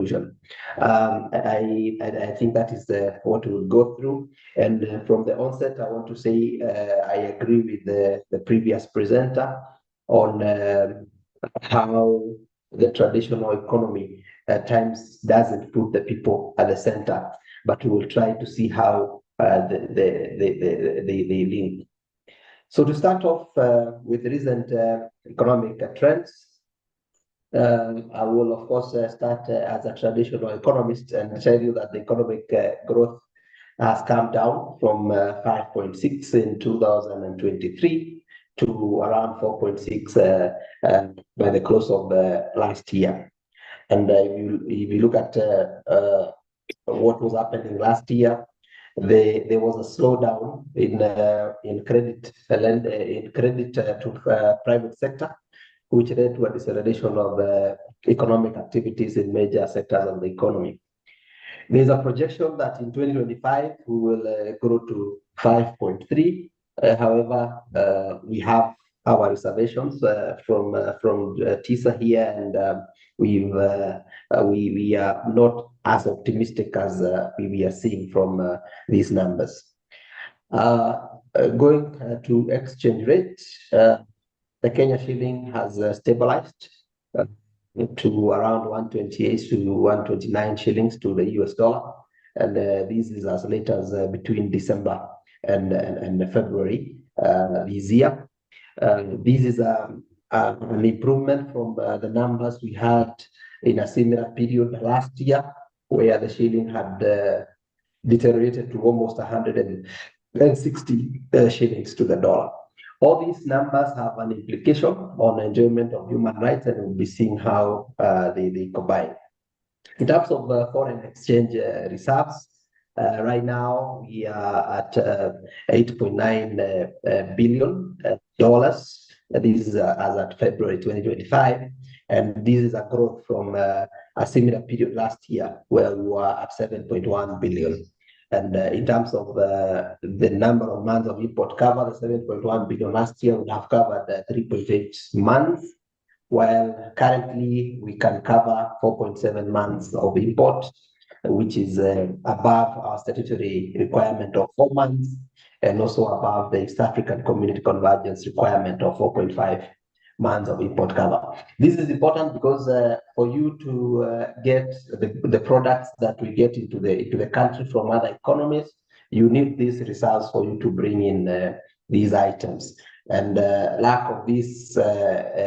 conclusion. I think that is what we'll go through. And from the onset, I want to say I agree with the previous presenter on how the traditional economy at times doesn't put the people at the center, but we will try to see how they link. So to start off with recent economic trends, I will, of course, start as a traditional economist and tell you that the economic growth has come down from 5.6 in 2023 to around 4.6 by the close of last year. And if you look at what was happening last year, there was a slowdown in credit to private sector, which led to a deceleration of economic activities in major sectors of the economy. There's a projection that in 2025 we will grow to 5.3. However, we have our reservations from TISA here, and we are not as optimistic as we are seeing from these numbers. Going to exchange rate, the Kenya shilling has stabilized to around 128 to 129 shillings to the US dollar. And this is as late as between December and February this year. This is an improvement from the numbers we had in a similar period last year, where the shilling had deteriorated to almost 160 shillings to the dollar. All these numbers have an implication on enjoyment of human rights, and we'll be seeing how they combine. In terms of foreign exchange reserves, right now we are at $8.9 billion. This is as at February 2025, and this is a growth from a similar period last year, where we were at $7.1 billion. And in terms of the number of months of import cover, the 7.1 billion last year would have covered 3.8 months, while currently we can cover 4.7 months of import, which is above our statutory requirement of 4 months, and also above the East African Community Convergence requirement of 4.5 months of import cover. This is important because for you to get the products that we get into the country from other economies, you need these reserves for you to bring in these items. And lack of this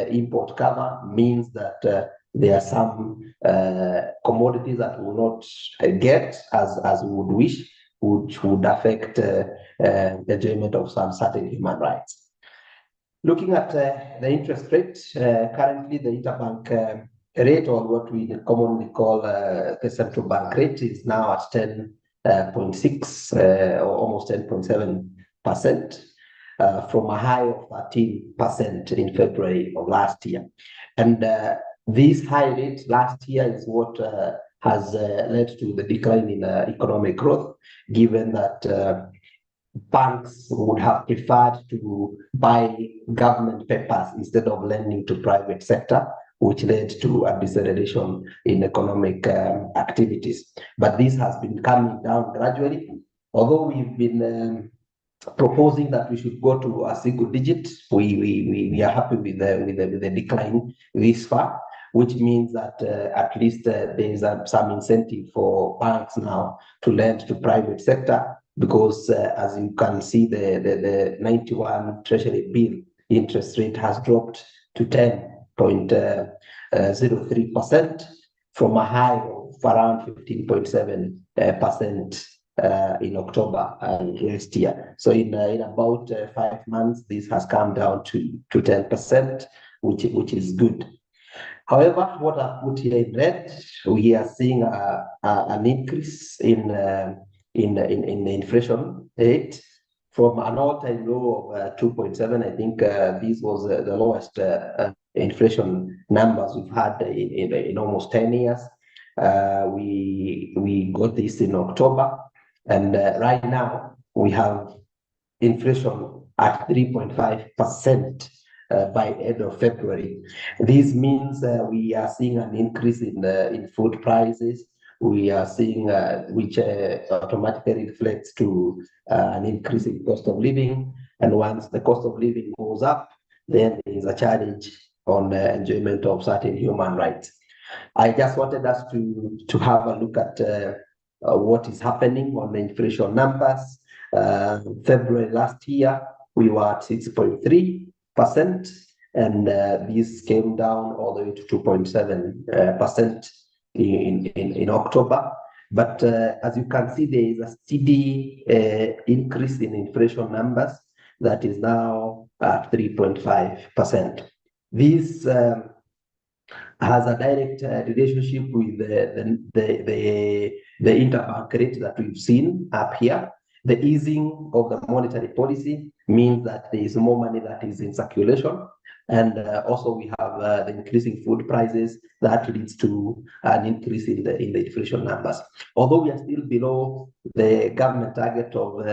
import cover means that there are some commodities that we will not get as we would wish, which would affect the enjoyment of some certain human rights. Looking at the interest rate, currently the interbank rate, or what we commonly call the central bank rate, is now at 10.6 or almost 10.7%, from a high of 13% in February of last year. And this high rate last year is what has led to the decline in economic growth, given that banks would have preferred to buy government papers instead of lending to private sector, which led to a deceleration in economic activities. But this has been coming down gradually. Although we've been proposing that we should go to a single digit, we are happy with the decline this far, which means that at least there is some incentive for banks now to lend to private sector, because as you can see, the 91 Treasury bill interest rate has dropped to 10.03% from a high of around 15.7% in October last year. So in about 5 months, this has come down to 10%, which is good. However, what I've put here in red, we are seeing an increase in the inflation rate from an all-time low of 2.7. I think this was the lowest inflation numbers we've had in almost 10 years. We got this in October, and right now we have inflation at 3.5%, by end of February. This means we are seeing an increase in food prices. We are seeing which automatically reflects to an increase in cost of living. And once the cost of living goes up, then there is a challenge on the enjoyment of certain human rights. I just wanted us to have a look at what is happening on the inflation numbers. February last year, we were at 6.3%, and this came down all the way to 2.7% in October. But as you can see, there is a steady increase in inflation numbers that is now at 3.5%. This has a direct relationship with the interbank rate that we've seen up here. The easing of the monetary policy means that there is more money that is in circulation. And also we have the increasing food prices that leads to an increase in the inflation numbers. Although we are still below the government target of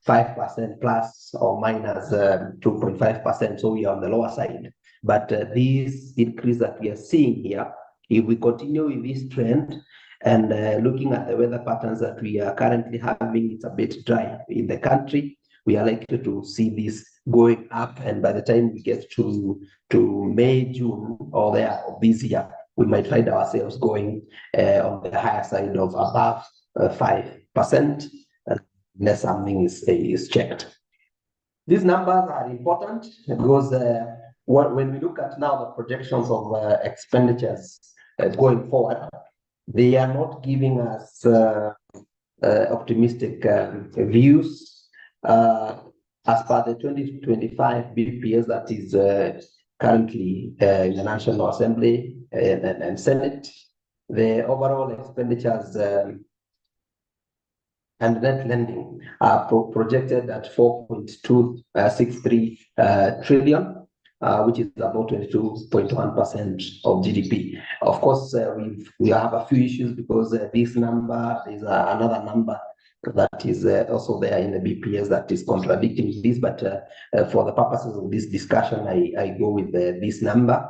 5% plus or minus 2.5%, so we are on the lower side. But this increase that we are seeing here, if we continue with this trend and looking at the weather patterns that we are currently having, it's a bit dry in the country. We are likely to see this going up, and by the time we get to May, June, or there this year, we might find ourselves going on the higher side of above 5%, unless something is checked. These numbers are important because when we look at now the projections of expenditures going forward, they are not giving us optimistic views. As per the 2025 BPS that is currently in the National Assembly and Senate, the overall expenditures and net lending are projected at 4.263 trillion, which is about 22.1% of GDP. Of course, we have a few issues because this number is another number that is also there in the BPS that is contradicting this, but for the purposes of this discussion, I go with this number.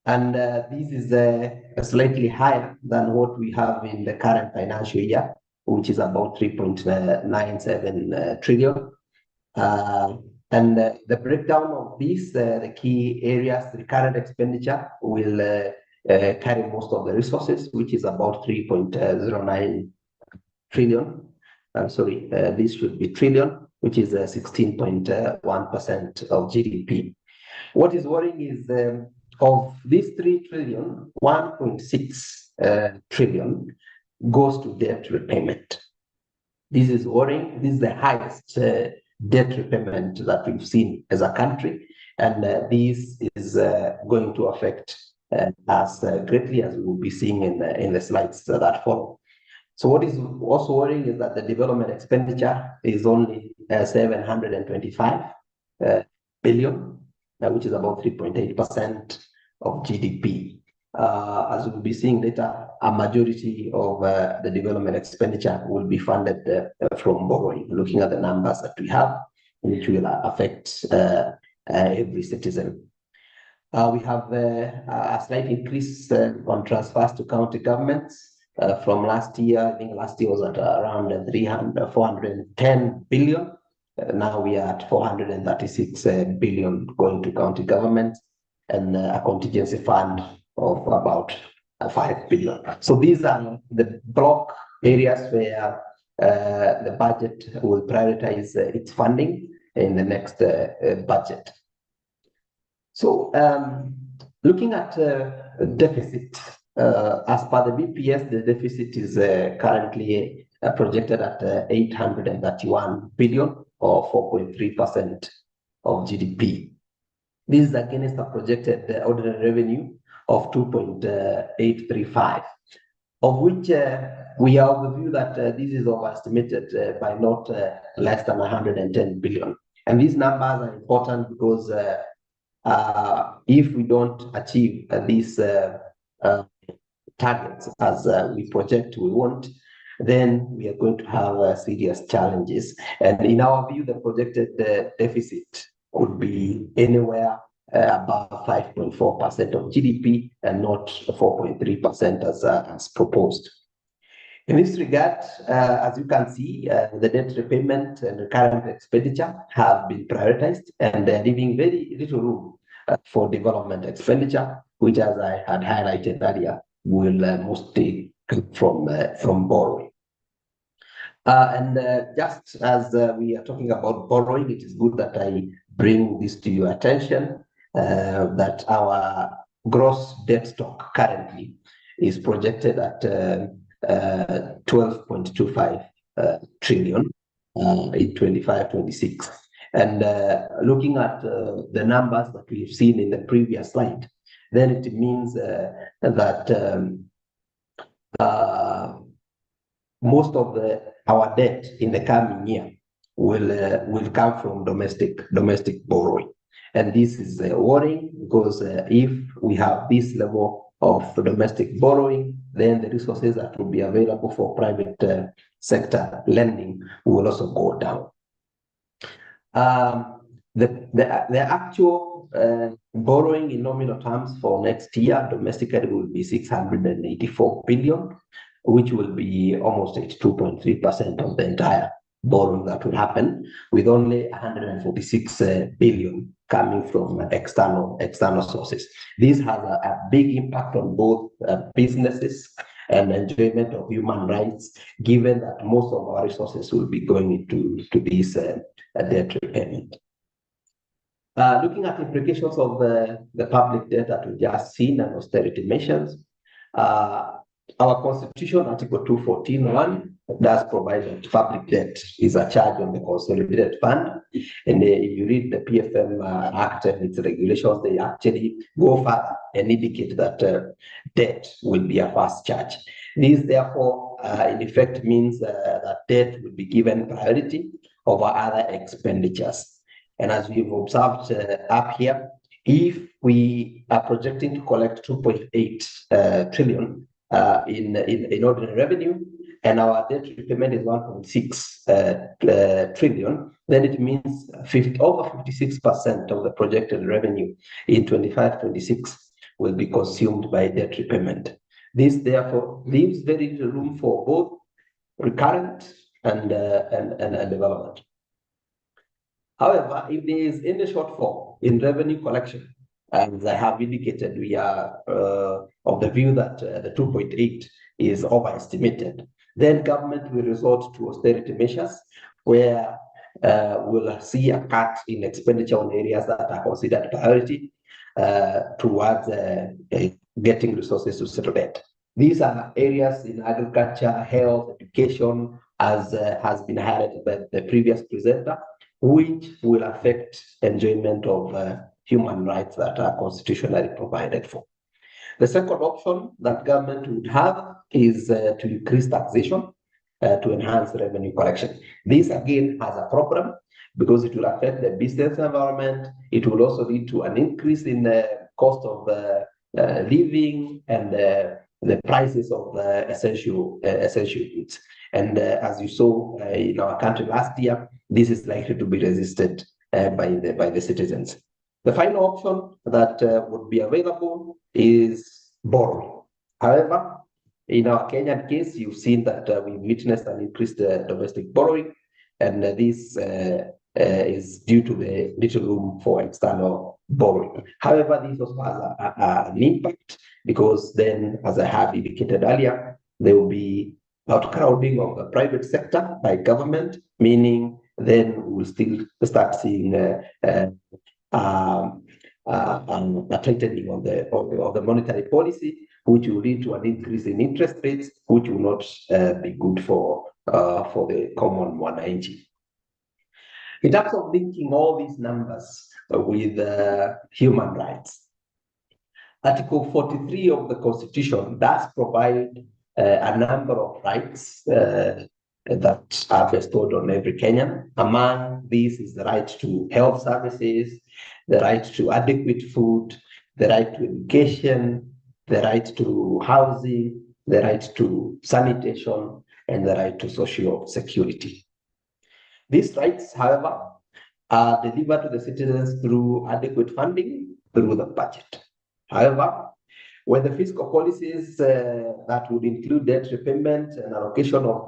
And this is slightly higher than what we have in the current financial year, which is about 3.97 trillion. And the breakdown of this, the key areas, the current expenditure will carry most of the resources, which is about 3.09 trillion. I'm sorry, this should be trillion, which is 16.1% of GDP. What is worrying is of this 3 trillion, 1.6 trillion goes to debt repayment. This is worrying. This is the highest debt repayment that we've seen as a country, and this is going to affect us greatly, as we will be seeing in the slides that follow. So what is also worrying is that the development expenditure is only 725 billion, which is about 3.8% of GDP. As we'll be seeing later, a majority of the development expenditure will be funded from borrowing, looking at the numbers that we have, which will affect every citizen. We have a slight increase on transfers to county governments from last year. I think last year was at around 410 billion. Now we are at 436 billion going to county governments, and a contingency fund of about 5 billion. So these are the block areas where the budget will prioritize its funding in the next budget. So looking at deficit, as per the BPS, the deficit is currently projected at 831 billion, or 4.3% of GDP. This is against a projected ordinary revenue of 2.835, of which we are of the view that this is overestimated by not less than 110 billion. And these numbers are important because if we don't achieve these targets as we project we want, then we are going to have serious challenges. And in our view, the projected deficit could be anywhere above 5.4% of GDP and not 4.3% as proposed. In this regard, as you can see, the debt repayment and recurrent expenditure have been prioritized, and they're leaving very little room for development expenditure, which, as I had highlighted earlier, will mostly come from borrowing. Just as we are talking about borrowing, it is good that I bring this to your attention, that our gross debt stock currently is projected at 12.25 trillion in 25-26. And looking at the numbers that we've seen in the previous slide, then it means that most of our debt in the coming year will come from domestic borrowing. And this is worrying because if we have this level of domestic borrowing, then the resources that will be available for private sector lending will also go down. The actual borrowing in nominal terms for next year domestically will be 684 billion, which will be almost 82.3% of the entire borrowing that will happen, with only 146 billion coming from external sources. This has a big impact on both businesses and enjoyment of human rights, given that most of our resources will be going into this debt repayment. Looking at implications of the public debt that we just seen and austerity measures, our Constitution, Article 214(1), does provide that public debt is a charge on the consolidated fund. And if you read the PFM Act and its regulations, they actually go further and indicate that debt will be a fast charge. This, therefore, in effect means that debt will be given priority over other expenditures. And as we've observed up here, if we are projecting to collect 2.8 trillion in ordinary revenue, and our debt repayment is 1.6 trillion, then it means over 56% of the projected revenue in 25-26 will be consumed by debt repayment. This, therefore, leaves very little room for both recurrent and development. However, if there is any shortfall in revenue collection, as I have indicated, we are of the view that the 2.8 is overestimated, then government will resort to austerity measures, where we'll see a cut in expenditure on areas that are considered priority towards getting resources to settle debt. These are areas in agriculture, health, education, as has been highlighted by the previous presenter, which will affect enjoyment of human rights that are constitutionally provided for. The second option that government would have is to increase taxation to enhance revenue collection. This again has a problem because it will affect the business environment. It will also lead to an increase in the cost of living and the prices of essential goods. And as you saw in our country last year, this is likely to be resisted by the citizens. The final option that would be available is borrowing. However, in our Kenyan case, you've seen that we witnessed an increased domestic borrowing, and this is due to the little room for external borrowing. However, this also has an impact because then, as I have indicated earlier, there will be outcrowding of the private sector by government, meaning then we'll still start seeing a tightening of the monetary policy, which will lead to an increase in interest rates, which will not be good for the common mwananchi. In terms of linking all these numbers with human rights, Article 43 of the Constitution does provide a number of rights that are bestowed on every Kenyan. Among these is the right to health services, the right to adequate food, the right to education, the right to housing, the right to sanitation, and the right to social security. These rights, however, are delivered to the citizens through adequate funding through the budget. However, when the fiscal policies that would include debt repayment and allocation of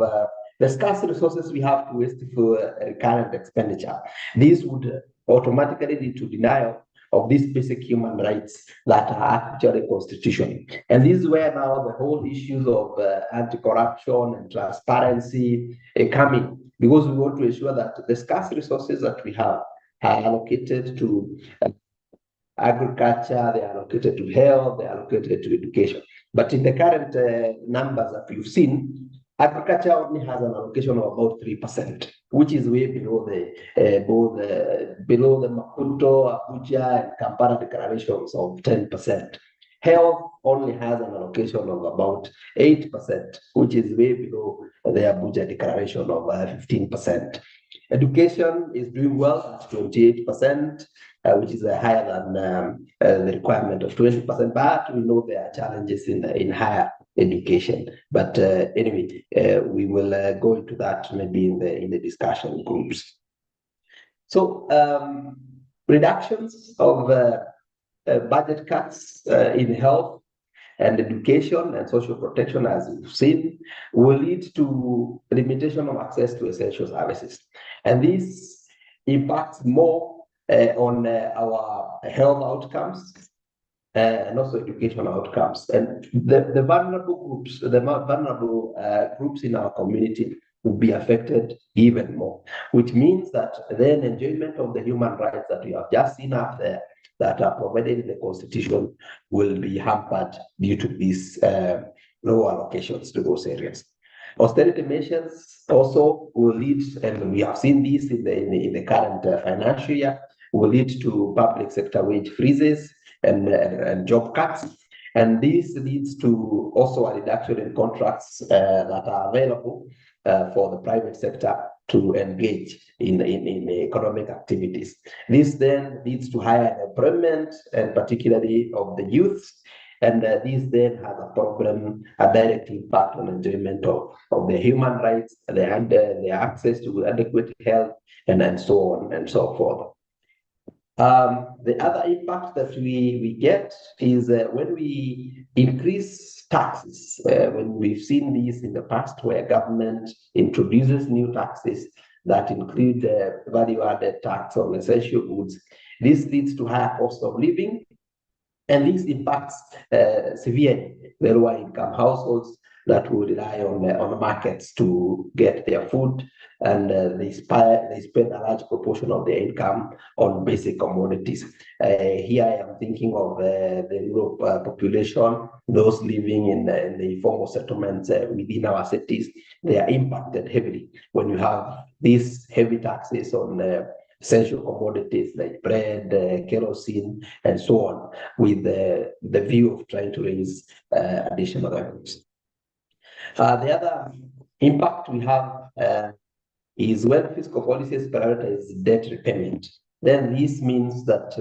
the scarce resources we have to waste for recurrent expenditure, this would automatically lead to denial of these basic human rights that are actually constitutional. And this is where now the whole issues of anti-corruption and transparency come in, because we want to ensure that the scarce resources that we have are allocated to agriculture, they are allocated to health, they are allocated to education. But in the current numbers that we've seen, agriculture only has an allocation of about 3%, which is way below below the Maputo, Abuja, and Kampala declarations of 10%. Health only has an allocation of about 8%, which is way below the Abuja declaration of 15%. Education is doing well at 28%, which is higher than the requirement of 20%, but we know there are challenges in higher education. But anyway, we will go into that maybe in the discussion groups. So reductions of budget cuts in health and education and social protection, as we've seen, will lead to limitation of access to essential services. And this impacts more on our health outcomes and also educational outcomes. And the vulnerable groups in our community will be affected even more, which means that then enjoyment of the human rights that we have just seen up there that are provided in the Constitution will be hampered due to these low allocations to those areas. Austerity measures also will lead, and we have seen this in the current financial year, will lead to public sector wage freezes and job cuts. And this leads to also a reduction in contracts that are available for the private sector to engage in economic activities. This then leads to higher unemployment, and particularly of the youth. And this then has a direct impact on enjoyment of their human rights, their access to adequate health, and so on and so forth. The other impact that we get is when we increase taxes, when we've seen this in the past where government introduces new taxes that include value-added tax on essential goods. This leads to higher cost of living, and this impacts severely the lower income households that will rely on markets to get their food, and they spend a large proportion of their income on basic commodities. Here I am thinking of the rural population, those living in the informal settlements within our cities. They are impacted heavily when you have these heavy taxes on essential commodities like bread, kerosene, and so on, with the view of trying to raise additional revenues. The other impact we have is when fiscal policies prioritize debt repayment. Then this means that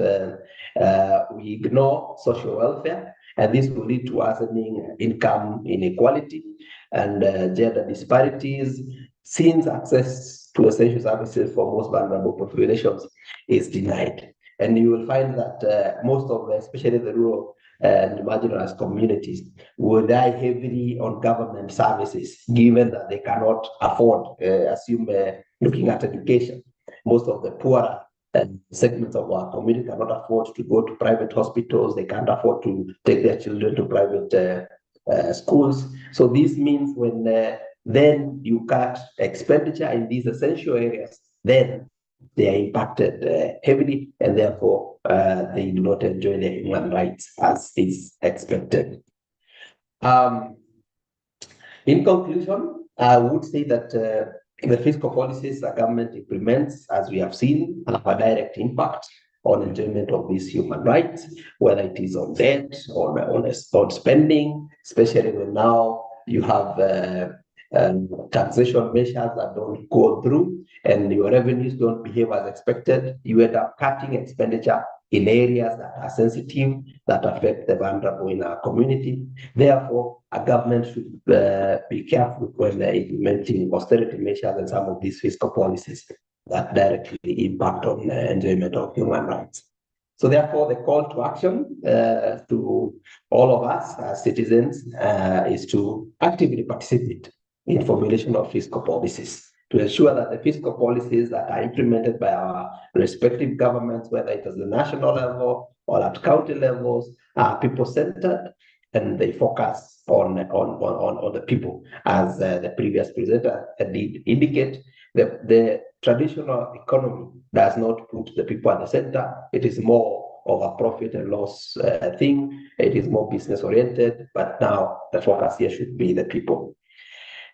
we ignore social welfare, and this will lead to worsening income inequality and gender disparities, since access to essential services for most vulnerable populations is denied. And you will find that most of, especially the rural and marginalized communities, will rely heavily on government services, given that they cannot afford, looking at education. Most of the poorer segments of our community cannot afford to go to private hospitals, they can't afford to take their children to private schools. So this means when then you cut expenditure in these essential areas, then they are impacted heavily, and therefore they do not enjoy their human rights as is expected. In conclusion, I would say that the fiscal policies the government implements, as we have seen, have a direct impact on enjoyment of these human rights, whether it is on debt or on spending, especially when now you have taxation measures that don't go through and your revenues don't behave as expected. You end up cutting expenditure in areas that are sensitive, that affect the vulnerable in our community. Therefore, a government should be careful when they're implementing austerity measures and some of these fiscal policies that directly impact on the enjoyment of human rights. So therefore, the call to action to all of us as citizens is to actively participate in formulation of fiscal policies to ensure that the fiscal policies that are implemented by our respective governments, whether it is the national level or at county levels, are people-centered and they focus on the people. As the previous presenter did indicate, the traditional economy does not put the people at the center. It is more of a profit and loss thing. It is more business oriented, but now the focus here should be the people.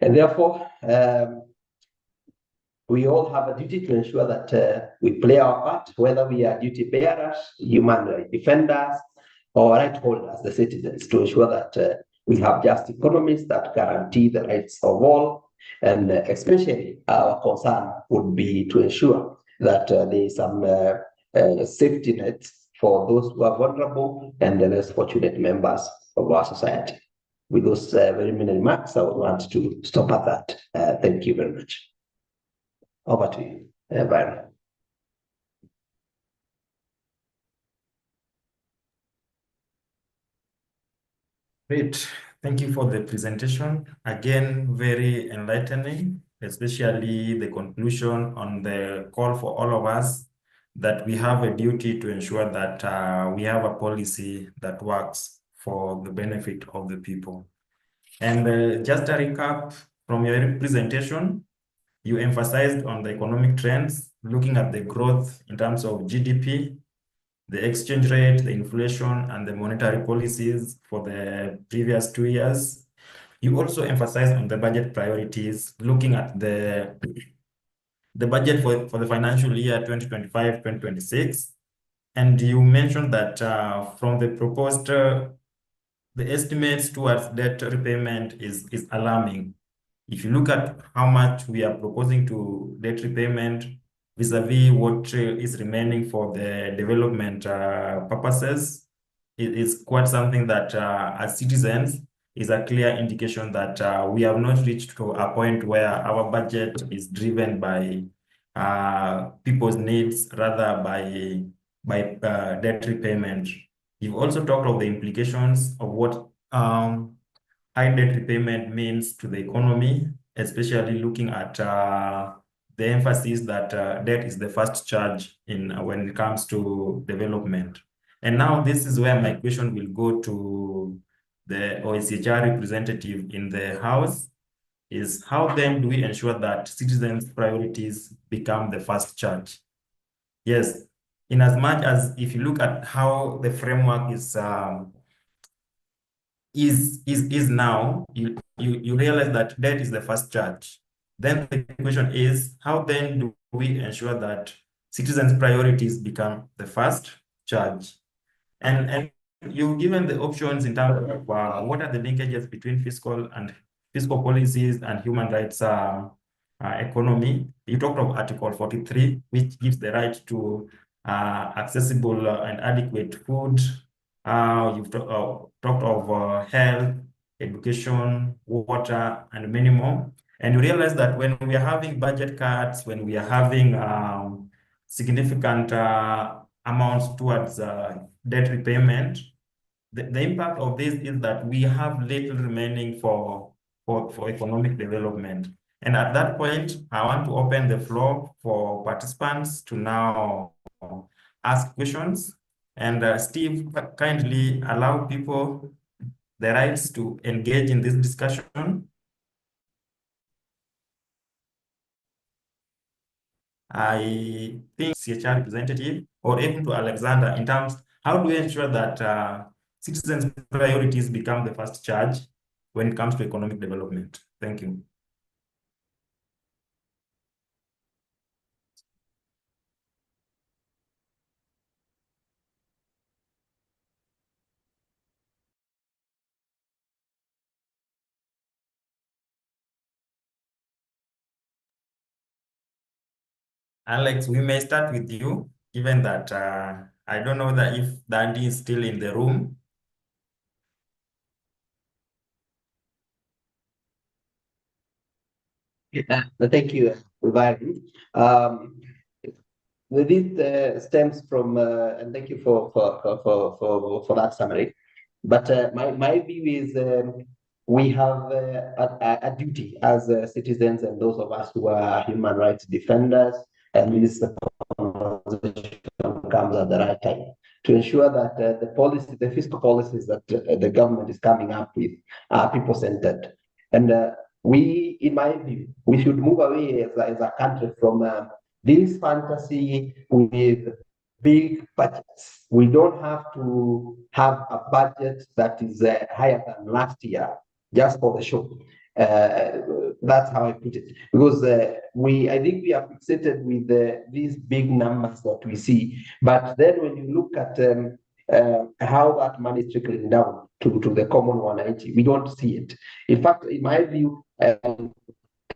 And therefore, we all have a duty to ensure that we play our part, whether we are duty bearers, human rights defenders, or right holders, the citizens, to ensure that we have just economies that guarantee the rights of all. And especially our concern would be to ensure that there is some safety nets for those who are vulnerable and the less fortunate members of our society. With those very many remarks, I would want to stop at that. Thank you very much. Over to you, Byron. Great. Thank you for the presentation. Again, very enlightening, especially the conclusion on the call for all of us that we have a duty to ensure that we have a policy that works for the benefit of the people. And just a recap from your presentation, you emphasized on the economic trends, looking at the growth in terms of GDP, the exchange rate, the inflation, and the monetary policies for the previous 2 years. You also emphasized on the budget priorities, looking at the budget for the financial year 2025-2026. And you mentioned that from the proposed, the estimates towards debt repayment is alarming. If you look at how much we are proposing to debt repayment vis-a-vis what is remaining for the development purposes, it is quite something that as citizens is a clear indication that we have not reached to a point where our budget is driven by people's needs rather by debt repayment. You've also talked of the implications of what high debt repayment means to the economy, especially looking at the emphasis that debt is the first charge in when it comes to development. And now this is where my question will go to the OHR representative in the House, is how then do we ensure that citizens' priorities become the first charge? Yes, in as much as if you look at how the framework is now, you realize that debt is the first charge. Then the question is, how then do we ensure that citizens' priorities become the first charge? And you've given the options in terms of what are the linkages between fiscal policies and human rights economy. You talked of Article 43, which gives the right to accessible and adequate food. You've talked of health, education, water, and many more. And you realize that when we are having budget cuts, when we are having significant amounts towards debt repayment, the impact of this is that we have little remaining for economic development. And at that point, I want to open the floor for participants to now ask questions. And Steve, kindly allow people the rights to engage in this discussion. I think CHR representative or even to Alexander in terms, how do we ensure that citizens' priorities become the first charge when it comes to economic development? Thank you. Alex, we may start with you, given that I don't know that if Dandy is still in the room. Thank you, Byron. this stems from, and thank you for that summary. But my view is we have a duty as citizens and those of us who are human rights defenders, and this conversation comes at the right time to ensure that the fiscal policies that the government is coming up with are people-centered. And in my view, we should move away as a country from this fantasy with big budgets. We don't have to have a budget that is higher than last year just for the show. That's how I put it. Because I think we are fixated with these big numbers that we see. But then when you look at how that money is trickling down to the common 190, we don't see it. In fact, in my view, and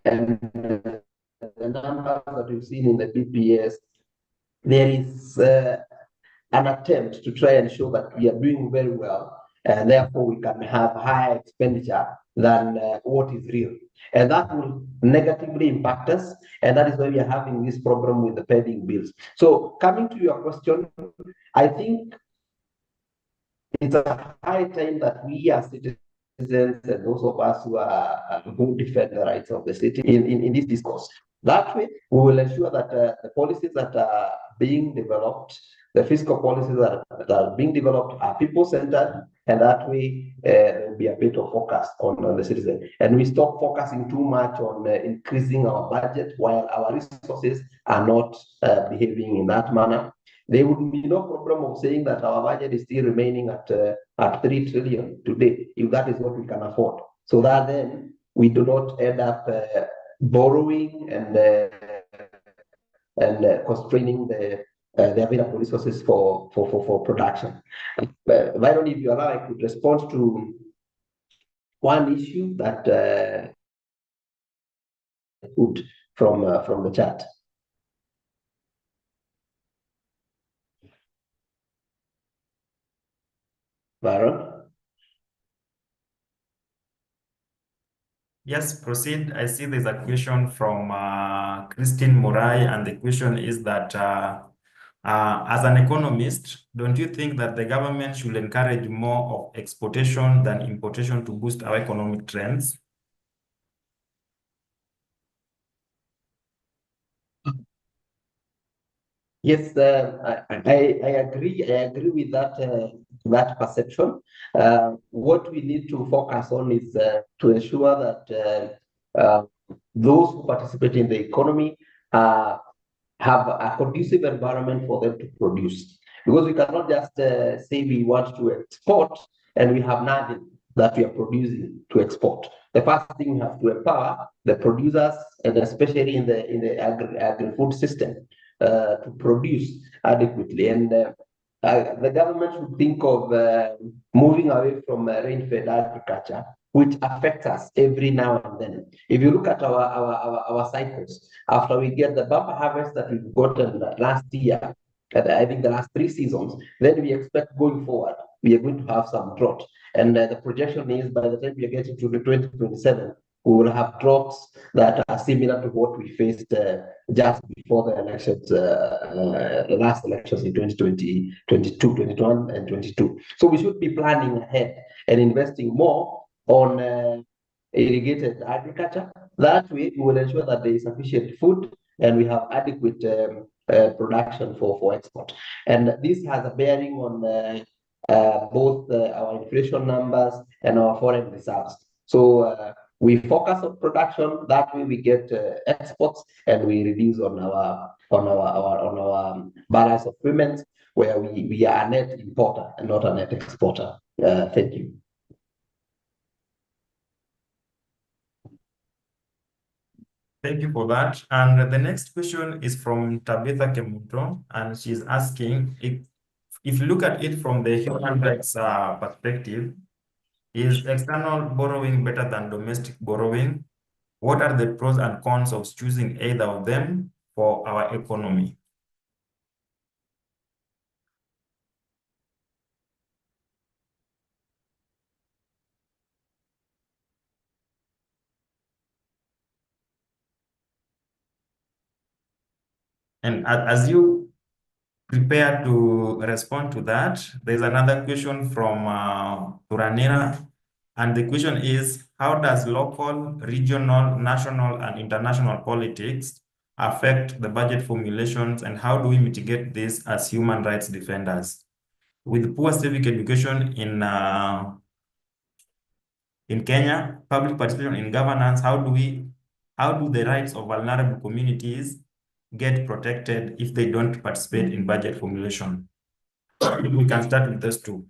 the numbers that we've seen in the BPS, there is an attempt to try and show that we are doing very well, and therefore we can have higher expenditure than what is real. And that will negatively impact us, and that is why we are having this problem with the pending bills. So coming to your question, I think it's a high time that we as citizens and those of us who defend the rights of the city in this discourse. That way, we will ensure that the policies that are being developed, the fiscal policies that are being developed are people-centered, and that way there will be a bit of focus on the citizen. And we stop focusing too much on increasing our budget while our resources are not behaving in that manner. There would be no problem of saying that our budget is still remaining at 3 trillion today, if that is what we can afford. So that then we do not end up borrowing and constraining the available resources for production. Byron, if you allow, I could respond to one issue that put from the chat. Byron? Yes, proceed. I see there's a question from Christine Murai, and the question is that as an economist, don't you think that the government should encourage more of exportation than importation to boost our economic trends? Yes, I agree. I agree with that perception. What we need to focus on is to ensure that those who participate in the economy have a conducive environment for them to produce. Because we cannot just say we want to export and we have nothing that we are producing to export. The first thing we have to empower the producers, and especially in the agri-food system, to produce adequately. And the government should think of moving away from rain-fed agriculture, which affects us every now and then. If you look at our cycles, after we get the bumper harvest that we've gotten last year, I think the last 3 seasons, then we expect going forward, we are going to have some drought. And the projection is by the time we are getting to the 2027, we will have droughts that are similar to what we faced just before the elections, the last elections in 2020, 22, 21, and 22. So we should be planning ahead and investing more on irrigated agriculture. That way, we will ensure that there is sufficient food and we have adequate production for export. And this has a bearing on both our inflation numbers and our foreign reserves. So we focus on production. That way, we get exports, and we reduce on our balance of payments, where we are a net importer and not a net exporter. Thank you. Thank you for that. And the next question is from Tabitha Kemuto, and she's asking if you look at it from the human rights perspective, is external borrowing better than domestic borrowing? What are the pros and cons of choosing either of them for our economy? And as you prepared to respond to that. There's another question from Turanira, and the question is, how does local, regional, national, and international politics affect the budget formulations, and how do we mitigate this as human rights defenders? With poor civic education in Kenya, public participation in governance, how do the rights of vulnerable communities get protected if they don't participate in budget formulation? We can start with those two.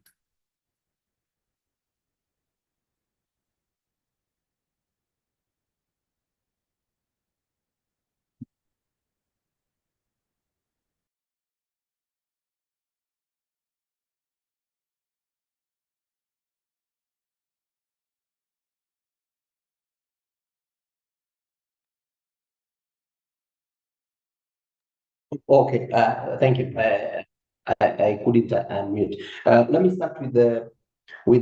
Okay, thank you. I couldn't unmute. Let me start with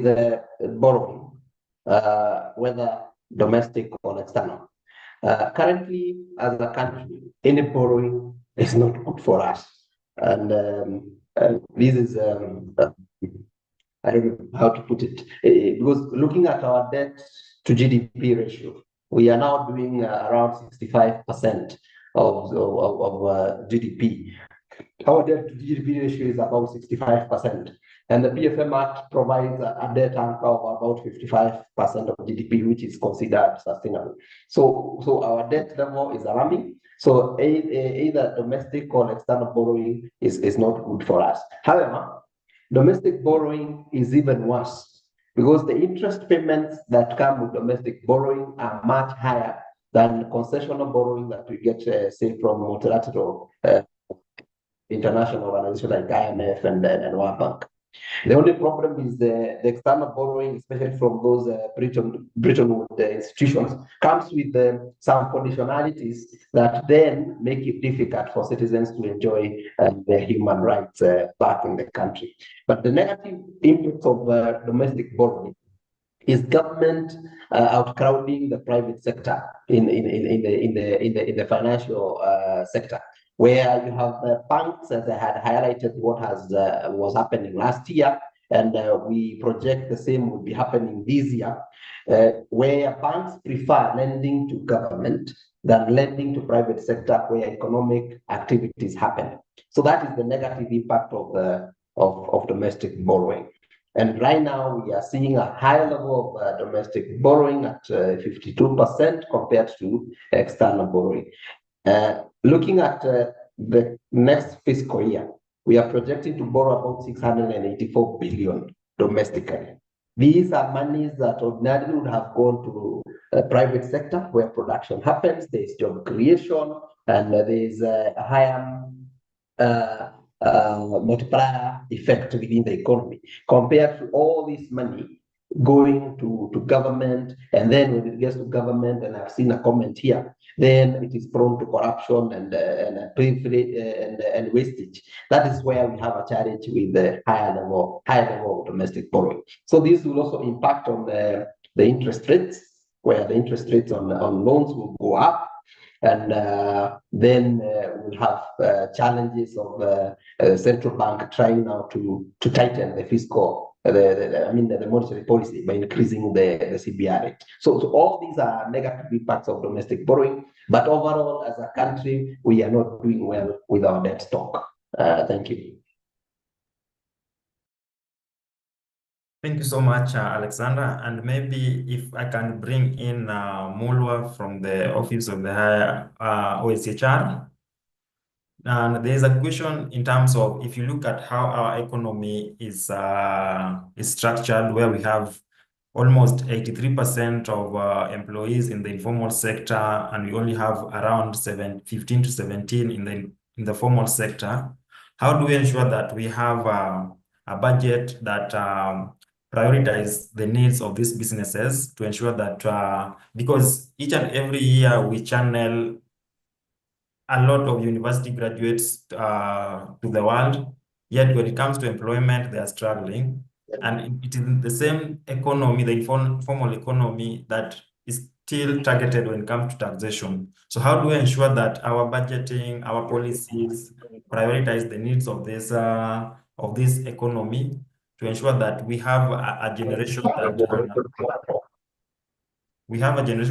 the borrowing, whether domestic or external. Currently, as a country, any borrowing is not good for us, and this is I don't know how to put it, because looking at our debt to GDP ratio, we are now doing around 65% of GDP. Our debt to GDP ratio is about 65%. And the PFM Act provides a debt anchor of about 55% of GDP, which is considered sustainable. So our debt level is alarming. So either domestic or external borrowing is not good for us. However, domestic borrowing is even worse because the interest payments that come with domestic borrowing are much higher than concessional borrowing that we get, say, from multilateral international organizations like IMF and World Bank. The only problem is the external borrowing, especially from those Bretton Woods institutions, comes with some conditionalities that then make it difficult for citizens to enjoy their human rights back in the country. But the negative impact of domestic borrowing is government outcrowding the private sector in the financial sector, where you have the banks, as I had highlighted what was happening last year, and we project the same will be happening this year, where banks prefer lending to government than lending to private sector where economic activities happen. So that is the negative impact of domestic borrowing. And right now we are seeing a high level of domestic borrowing at 52% compared to external borrowing. Looking at the next fiscal year, we are projecting to borrow about 684 billion domestically. These are monies that ordinarily would have gone to the private sector where production happens, there's job creation, and there's a higher multiplier effect within the economy compared to all this money going to government. And then when it gets to government, and I've seen a comment here, then it is prone to corruption privilege and wastage. That is where we have a challenge with the higher level of domestic borrowing. So this will also impact on the interest rates, where the interest rates on loans will go up. And then we'll have challenges of central bank trying now to tighten the fiscal, the monetary policy by increasing the CBR rate. So all these are negative impacts of domestic borrowing. But overall, as a country, we are not doing well with our debt stock. Thank you. Thank you so much, Alexandra. And maybe if I can bring in Mulwa from the Office of the Higher OHR. And there's a question in terms of, if you look at how our economy is structured, where we have almost 83% of employees in the informal sector, and we only have around 15 to 17 in the formal sector. How do we ensure that we have a budget that prioritize the needs of these businesses to ensure that, because each and every year we channel a lot of university graduates to the world, yet when it comes to employment, they are struggling. And it is the same economy, the informal economy, that is still targeted when it comes to taxation. So how do we ensure that our budgeting, our policies prioritize the needs of this economy to ensure that we have a generation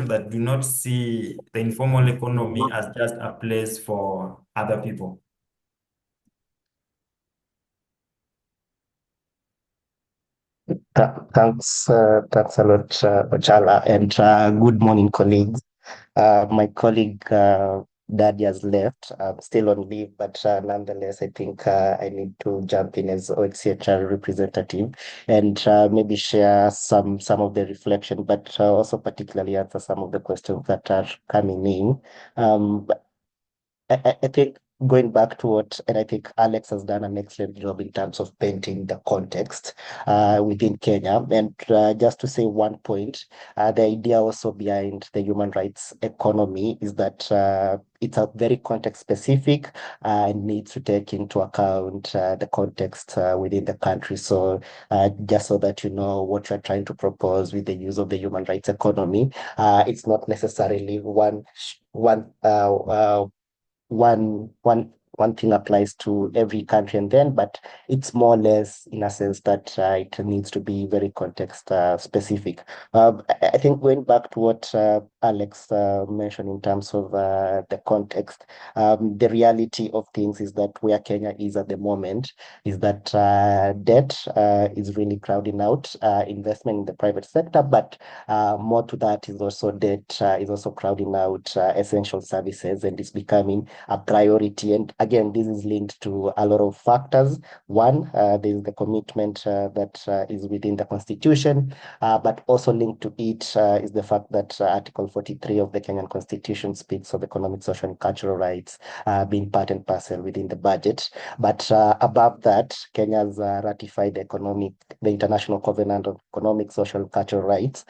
that do not see the informal economy as just a place for other people? Thanks a lot, Ochala, and good morning, colleagues. My colleague Daddy has left. I'm still on leave, but nonetheless, I think I need to jump in as OHCHR representative and maybe share some of the reflection, but also particularly answer some of the questions that are coming in. I think going back to what, and I think Alex has done an excellent job in terms of painting the context within Kenya. And just to say one point, the idea also behind the human rights economy is that it's a very context specific and needs to take into account the context within the country. So just so that you know what you're trying to propose with the use of the human rights economy, it's not necessarily one thing applies to every country and then, but it's more or less in a sense that it needs to be very context specific. I think going back to what Alex mentioned in terms of the context, the reality of things is that where Kenya is at the moment is that debt is really crowding out investment in the private sector, but more to that is also debt is also crowding out essential services, and it's becoming a priority. And again, this is linked to a lot of factors. One, there is the commitment that is within the constitution, but also linked to it is the fact that Article 43 of the Kenyan Constitution speaks of economic, social, and cultural rights being part and parcel within the budget. But above that, Kenya has ratified the International Covenant of Economic, Social, and Cultural Rights,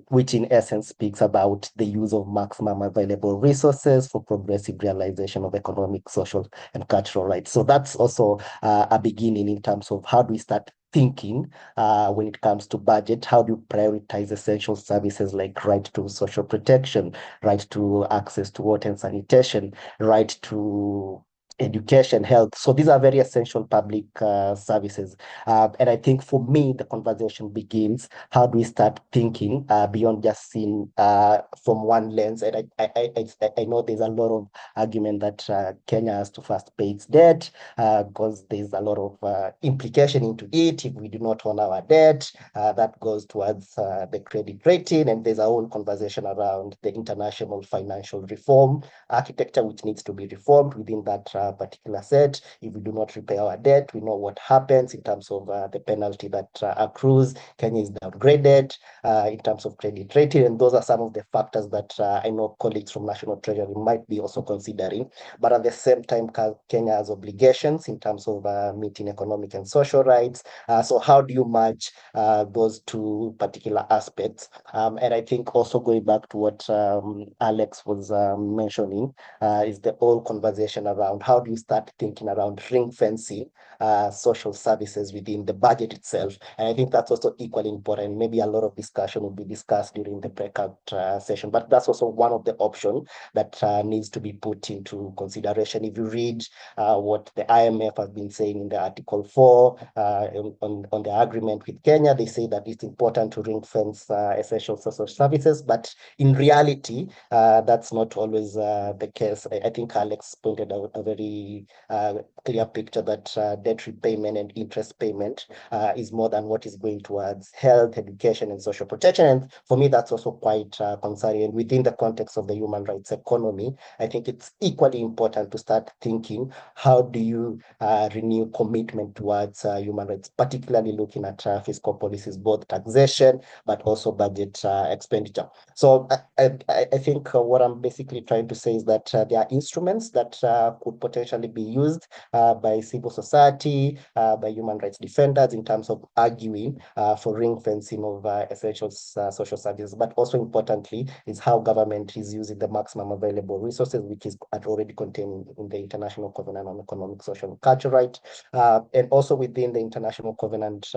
which in essence speaks about the use of maximum available resources for progressive realization of economic, social, and cultural rights. So that's also a beginning in terms of how do we start thinking when it comes to budget. How do you prioritize essential services like right to social protection, right to access to water and sanitation, right to education, health? So these are very essential public services. And I think for me, the conversation begins, how do we start thinking beyond just seeing from one lens? And I know there's a lot of argument that Kenya has to first pay its debt because there's a lot of implication into it. If we do not honor our debt, that goes towards the credit rating. And there's a whole conversation around the international financial reform architecture, which needs to be reformed within that particular set. If we do not repay our debt, we know what happens in terms of the penalty that accrues. Kenya is downgraded in terms of credit rating. And those are some of the factors that I know colleagues from National Treasury might be also considering. But at the same time, Kenya has obligations in terms of meeting economic and social rights. So how do you match those two particular aspects? And I think also going back to what Alex was mentioning is the whole conversation around how do you start thinking around ring fencing social services within the budget itself. And I think that's also equally important. Maybe a lot of discussion will be discussed during the breakout session, but that's also one of the options that needs to be put into consideration. If you read what the IMF has been saying in the Article 4 on the agreement with Kenya, they say that it's important to ring fence essential social services, but in reality, that's not always the case. I think Alex pointed out a very clear picture that debt repayment and interest payment is more than what is going towards health, education, and social protection. And for me, that's also quite concerning. And within the context of the human rights economy, I think it's equally important to start thinking, how do you renew commitment towards human rights, particularly looking at fiscal policies, both taxation, but also budget expenditure. So I think what I'm basically trying to say is that there are instruments that could potentially potentially be used by civil society, by human rights defenders in terms of arguing for ring fencing of essential social services. But also importantly is how government is using the maximum available resources, which is already contained in the International Covenant on Economic, Social, and Cultural Rights. And also within the International Covenant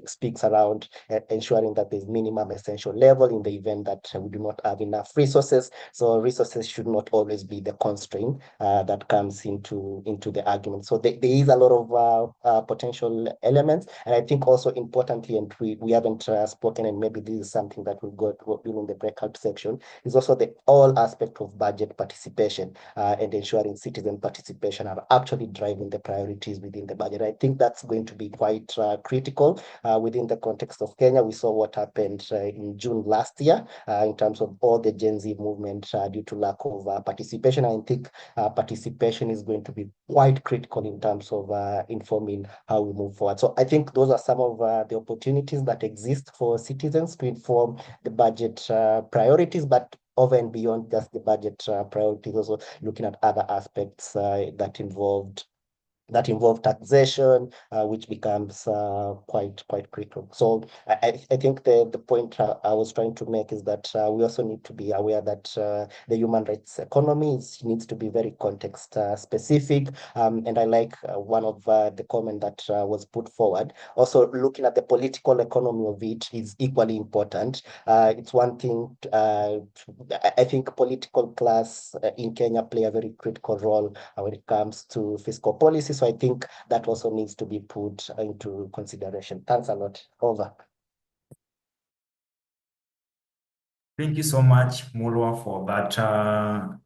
speaks around ensuring that there's minimum essential level in the event that we do not have enough resources. So resources should not always be the constraint that comes into the argument. So there is a lot of potential elements. And I think also importantly, and we haven't spoken, and maybe this is something that we'll go in the breakout section, is also the all aspect of budget participation and ensuring citizen participation are actually driving the priorities within the budget. I think that's going to be quite critical within the context of Kenya. We saw what happened in June last year in terms of all the Gen Z movement due to lack of participation. I think participation is going to be quite critical in terms of informing how we move forward. So I think those are some of the opportunities that exist for citizens to inform the budget priorities, but over and beyond just the budget priorities, also looking at other aspects that involve taxation, which becomes quite critical. So I think the point I was trying to make is that we also need to be aware that the human rights economy needs to be very context specific. And I like one of the comment that was put forward. Also looking at the political economy of it is equally important. It's one thing, I think political class in Kenya play a very critical role when it comes to fiscal policy. So I think that also needs to be put into consideration. Thanks a lot. Over. Thank you so much, Mulwa, for that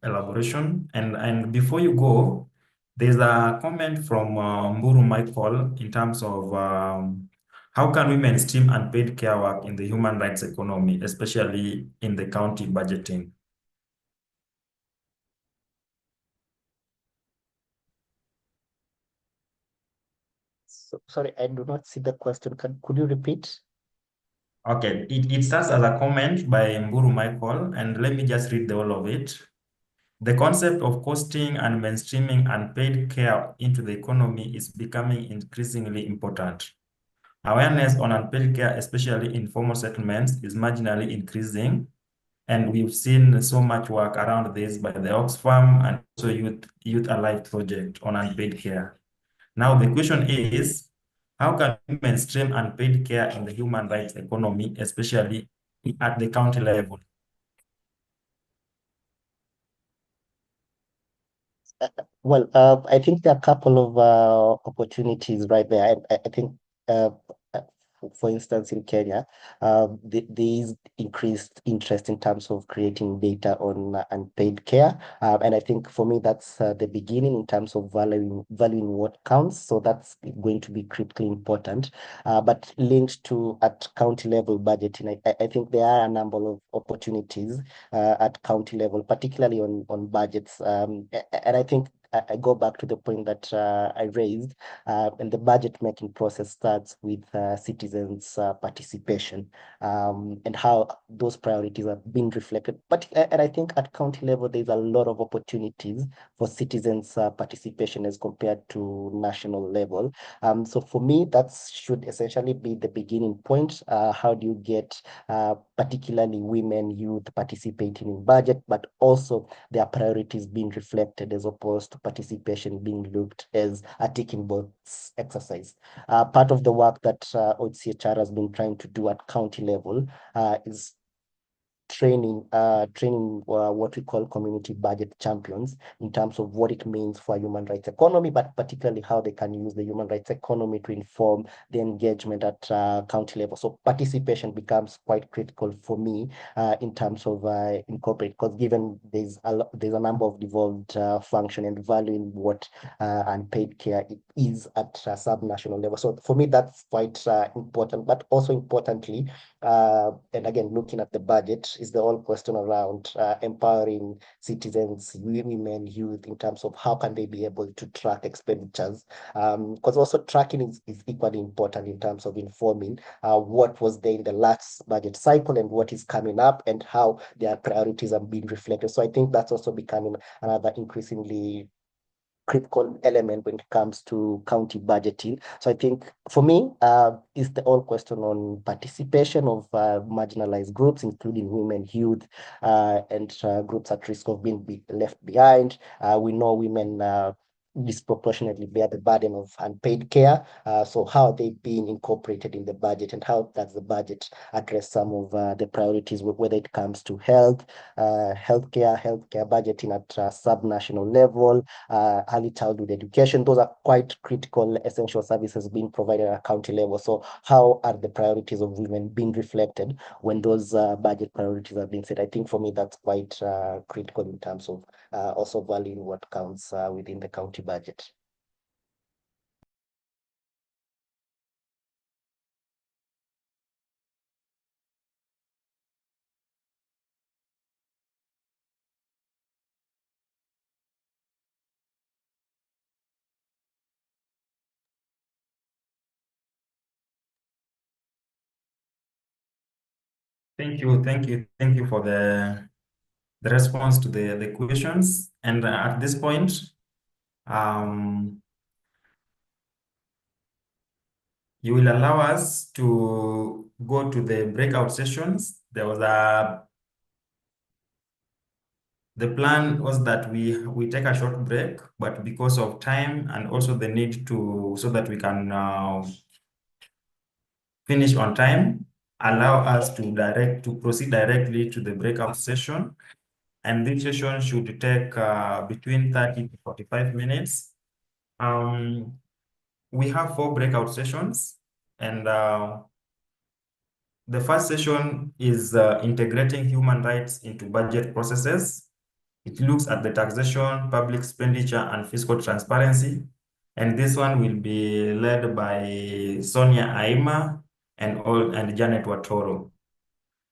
elaboration. And before you go, there's a comment from Mburu Michael in terms of how can we mainstream unpaid care work in the human rights economy, especially in the county budgeting? So, sorry, I do not see the question. Could you repeat? Okay, it starts as a comment by Mburu Michael, and let me just read the whole of it. The concept of costing and mainstreaming unpaid care into the economy is becoming increasingly important. Awareness on unpaid care, especially in formal settlements, is marginally increasing, and we've seen so much work around this by the Oxfam and also Youth Alive project on unpaid care. Now, the question is, how can we mainstream unpaid care in the human rights economy, especially at the county level? Well, I think there are a couple of opportunities right there. I think, for instance, in Kenya, there is increased interest in terms of creating data on unpaid care. And I think for me, that's the beginning in terms of valuing what counts. So that's going to be critically important. But linked to at county level budgeting, I think there are a number of opportunities at county level, particularly on budgets. And I think I go back to the point that I raised, and the budget making process starts with citizens' participation and how those priorities are being reflected. But and I think at county level, there's a lot of opportunities for citizens' participation as compared to national level. So for me, that should essentially be the beginning point. How do you get particularly women, youth participating in budget, but also their priorities being reflected as opposed to participation being looked as a ticking box exercise. Part of the work that OCHR has been trying to do at county level is training what we call community budget champions in terms of what it means for a human rights economy, but particularly how they can use the human rights economy to inform the engagement at county level. So participation becomes quite critical for me in terms of incorporate, because given there's a number of devolved function and valuing what unpaid care it is at sub-national level. So for me, that's quite important, but also importantly, and again, looking at the budget, is the whole question around empowering citizens, women, youth, in terms of how can they be able to track expenditures. Because also tracking is equally important in terms of informing what was there in the last budget cycle and what is coming up and how their priorities are being reflected. So I think that's also becoming another increasingly critical element when it comes to county budgeting. So I think for me, is the whole question on participation of marginalized groups, including women, youth, and groups at risk of being left behind. We know women disproportionately bear the burden of unpaid care. So how are they being incorporated in the budget, and how does the budget address some of the priorities, whether it comes to healthcare budgeting at sub-national level, early childhood education? Those are quite critical, essential services being provided at county level. So how are the priorities of women being reflected when those budget priorities are being set? I think for me, that's quite critical in terms of also valuing what counts within the county budget. Thank you for the response to the questions. And at this point, you will allow us to go to the breakout sessions. The plan was that we take a short break, but because of time and also the need to, so that we can finish on time, allow us to proceed directly to the breakout session. And this session should take between 30 to 45 minutes. We have 4 breakout sessions, and the first session is integrating human rights into budget processes. It looks at the taxation, public expenditure, and fiscal transparency. And this one will be led by Sonia Aima and Janet Watoro.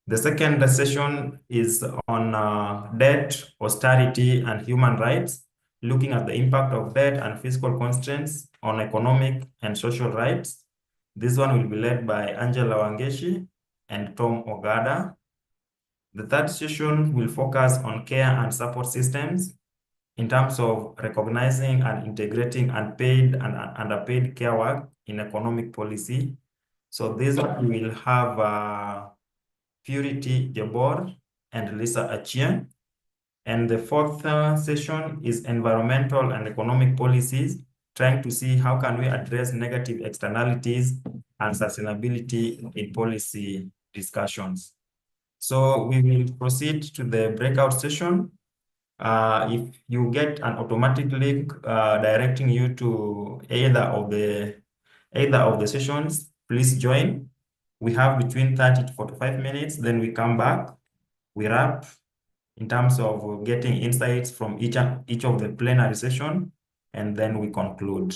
The second session is on debt, austerity, and human rights, looking at the impact of debt and fiscal constraints on economic and social rights. This one will be led by Angela Wangeshi and Tom Ogada. The third session will focus on care and support systems in terms of recognizing and integrating unpaid and underpaid care work in economic policy. So this one will have Purity Jabor and Lisa Achien. And the fourth session is environmental and economic policies, trying to see how can we address negative externalities and sustainability in policy discussions. So we will proceed to the breakout session. If you get an automatic link directing you to either of the sessions, please join. We have between 30 to 45 minutes, then we come back, we wrap in terms of getting insights from each of the plenary session, and then we conclude.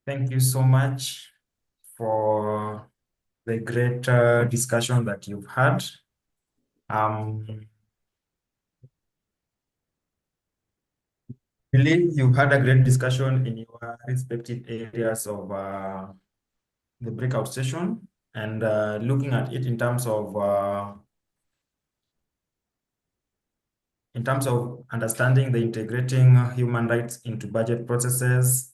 Thank you so much for the great discussion that you've had. Believe you've had a great discussion in your respective areas of the breakout session, and looking at it in terms of understanding the integrating human rights into budget processes.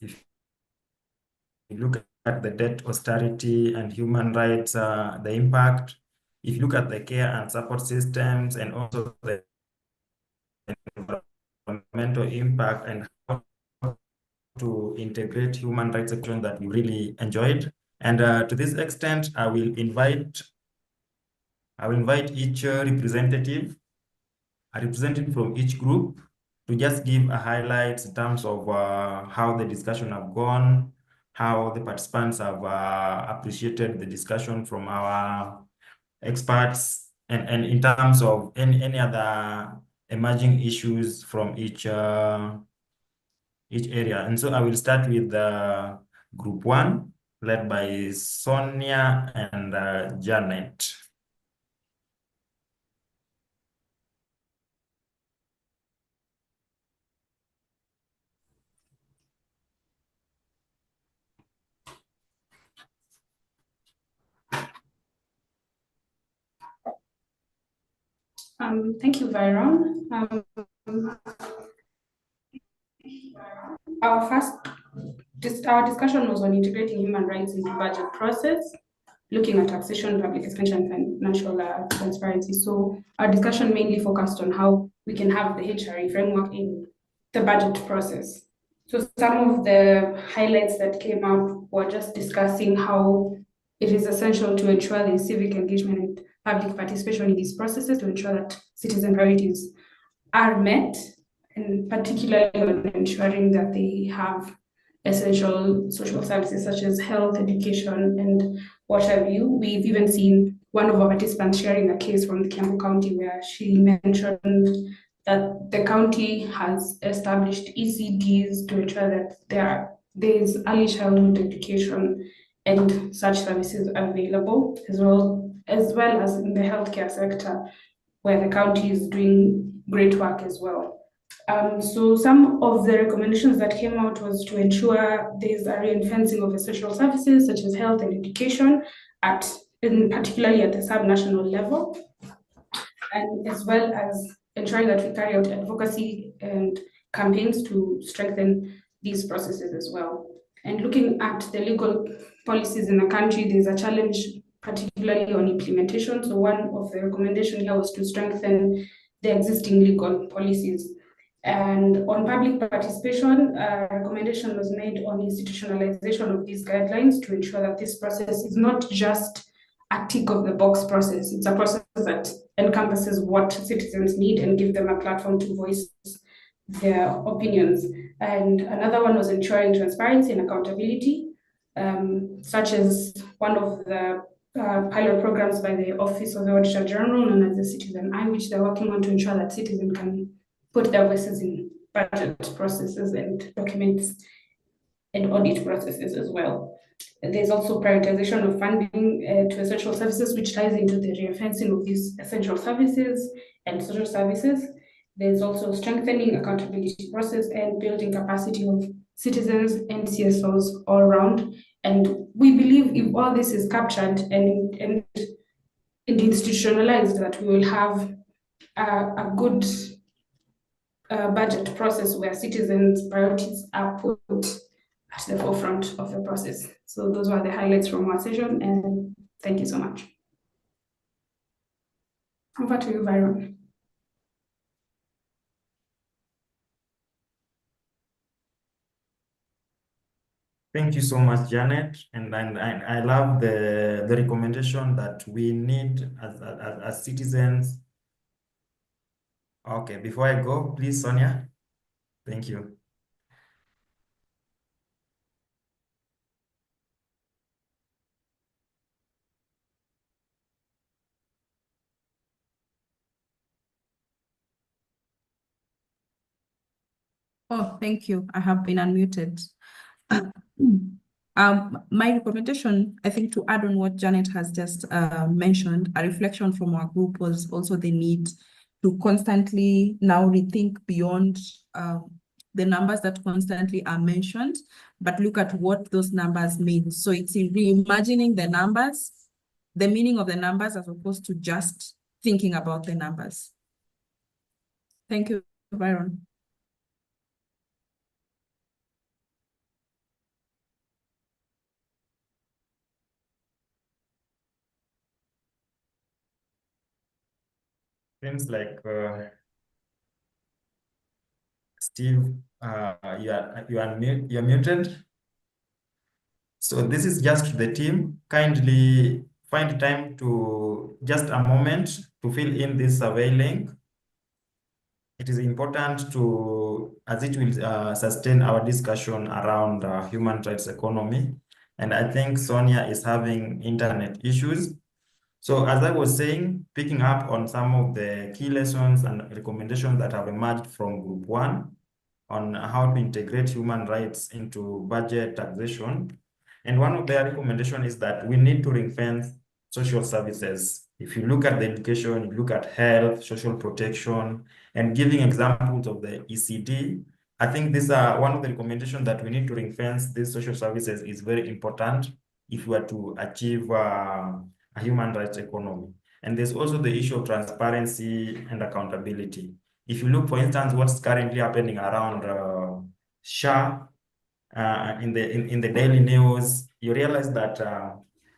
If you look at the debt austerity and human rights, the impact, if you look at the care and support systems and also the environmental impact and how to integrate human rights action, that we really enjoyed. And to this extent, I will invite each representative, a representative from each group, to just give a highlight in terms of how the discussion have gone, how the participants have appreciated the discussion from our experts, and in terms of any other emerging issues from each area. And so I will start with group 1, led by Sonia and Janet. Thank you, Byron. Our discussion was on integrating human rights into budget process, looking at taxation, public expenditure, and financial transparency. So our discussion mainly focused on how we can have the HRE framework in the budget process. So some of the highlights that came out were just discussing how it is essential to ensure there is civic engagement and public participation in these processes to ensure that citizen priorities are met, and particularly on ensuring that they have essential social services such as health, education, and what have you. We've even seen one of our participants sharing a case from the Kiambu County where she mentioned that the county has established ECDs to ensure that there is early childhood education and such services available, as well as in the healthcare sector, where the county is doing great work as well. So some of the recommendations that came out was to ensure there's a reinforcing of essential services such as health and education particularly at the sub-national level, and as well as ensuring that we carry out advocacy and campaigns to strengthen these processes as well. And looking at the legal policies in the country, there's a challenge particularly on implementation. So one of the recommendations here was to strengthen the existing legal policies. And on public participation, a recommendation was made on institutionalization of these guidelines to ensure that this process is not just a tick of the box process. It's a process that encompasses what citizens need and give them a platform to voice their opinions. And another one was ensuring transparency and accountability, such as one of the pilot programs by the Office of the Auditor General, known as the Citizen Eye, which they're working on to ensure that citizens can put their voices in budget processes and documents and audit processes as well. There's also prioritization of funding to essential services, which ties into the reinforcing of these essential services and social services. There's also strengthening accountability process and building capacity of citizens and CSOs all around. And we believe if all this is captured and institutionalized, that we will have a good budget process where citizens' priorities are put at the forefront of the process. So those were the highlights from our session, and thank you so much. Over to you, Byron. Thank you so much, Janet. And I love the recommendation that we need as citizens. Okay, before I go, please, Sonia. Thank you. Oh, thank you. I have been unmuted. My recommendation, I think, to add on what Janet has just mentioned, a reflection from our group was also the need to constantly now rethink beyond the numbers that constantly are mentioned, but look at what those numbers mean. So it's in reimagining the numbers, the meaning of the numbers, as opposed to just thinking about the numbers. Thank you, Byron. Seems like Steve, you're muted. So this is just to the team. Kindly find time to just a moment to fill in this survey link. It is important to, as it will sustain our discussion around human rights economy. And I think Sonia is having internet issues. So as I was saying, picking up on some of the key lessons and recommendations that have emerged from Group 1 on how to integrate human rights into budget taxation. And one of their recommendations is that we need to ring-fence social services. If you look at the education, you look at health, social protection, and giving examples of the ECD, I think these are one of the recommendations that we need to ring-fence these social services is very important if we are to achieve a human rights economy. And there's also the issue of transparency and accountability. If you look, for instance, what's currently happening around SHA in the daily news, you realize that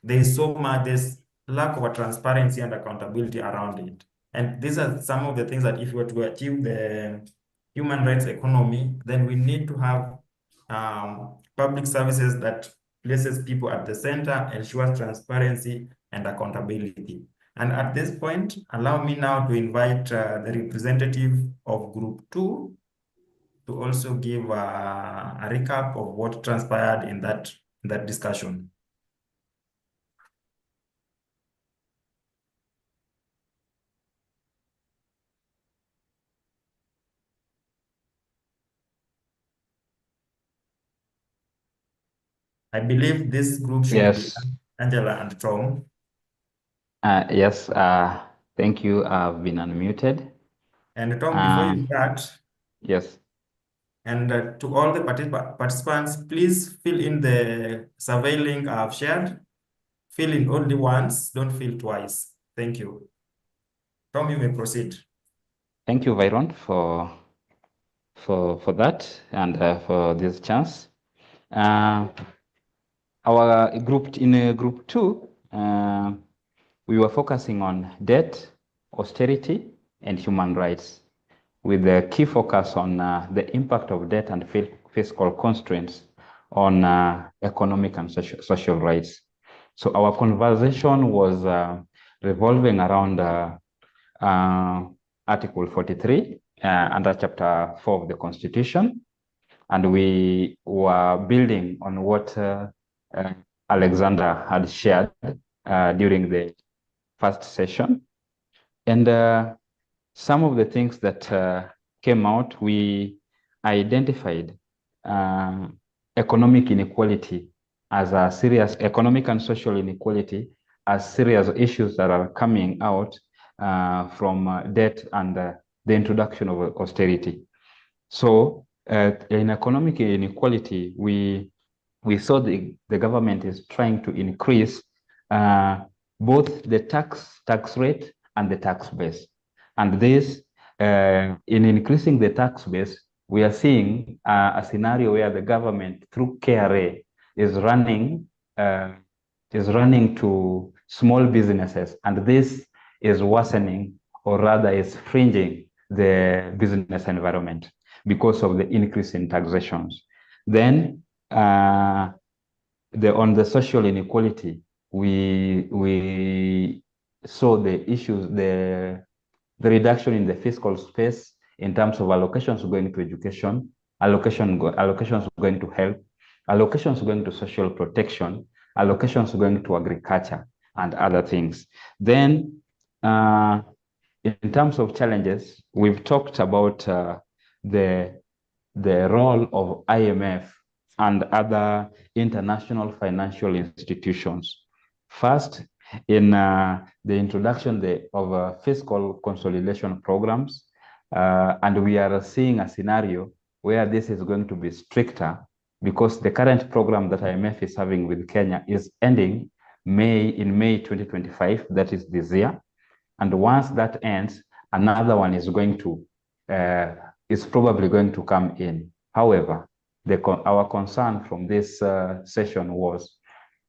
there is so much, there's lack of a transparency and accountability around it. And these are some of the things that if we were to achieve the human rights economy, then we need to have public services that places people at the center, ensures transparency and accountability. And at this point, allow me now to invite the representative of Group 2 to also give a recap of what transpired in that discussion. I believe this group should be Angela and Tom. Yes, thank you. I've been unmuted. And Tom, before you start, yes. And to all the participants, please fill in the survey link I've shared. Fill in only once, don't fill twice. Thank you. Tom, you may proceed. Thank you, Byron, for that and for this chance. Our group in Group 2, we were focusing on debt, austerity, and human rights, with a key focus on the impact of debt and fiscal constraints on economic and social rights. So our conversation was revolving around Article 43 under Chapter 4 of the Constitution, and we were building on what Alexander had shared during the first session. And some of the things that came out, we identified economic inequality as a serious, economic and social inequality as serious issues that are coming out from debt and the introduction of austerity. So in economic inequality, we saw the government is trying to increase both the tax rate and the tax base. And this, in increasing the tax base, we are seeing a scenario where the government, through KRA, is running to small businesses, and this is worsening, or rather is fringing the business environment because of the increase in taxations. Then on the social inequality, we saw the issues, the reduction in the fiscal space in terms of allocations going to education, allocations going to health, allocations going to social protection, allocations going to agriculture, and other things. Then in terms of challenges, we've talked about the role of IMF and other international financial institutions. First, in the introduction of fiscal consolidation programs, and we are seeing a scenario where this is going to be stricter because the current program that IMF is having with Kenya is ending in May 2025, that is this year. And once that ends, another one is probably going to come in. However, our concern from this session was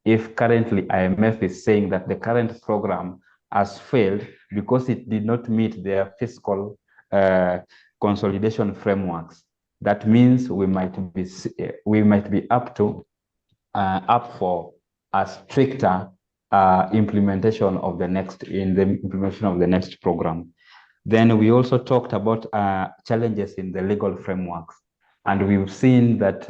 if currently IMF is saying that the current program has failed because it did not meet their fiscal consolidation frameworks. That means we might be up for a stricter implementation of the next program. Then we also talked about challenges in the legal frameworks, and we've seen that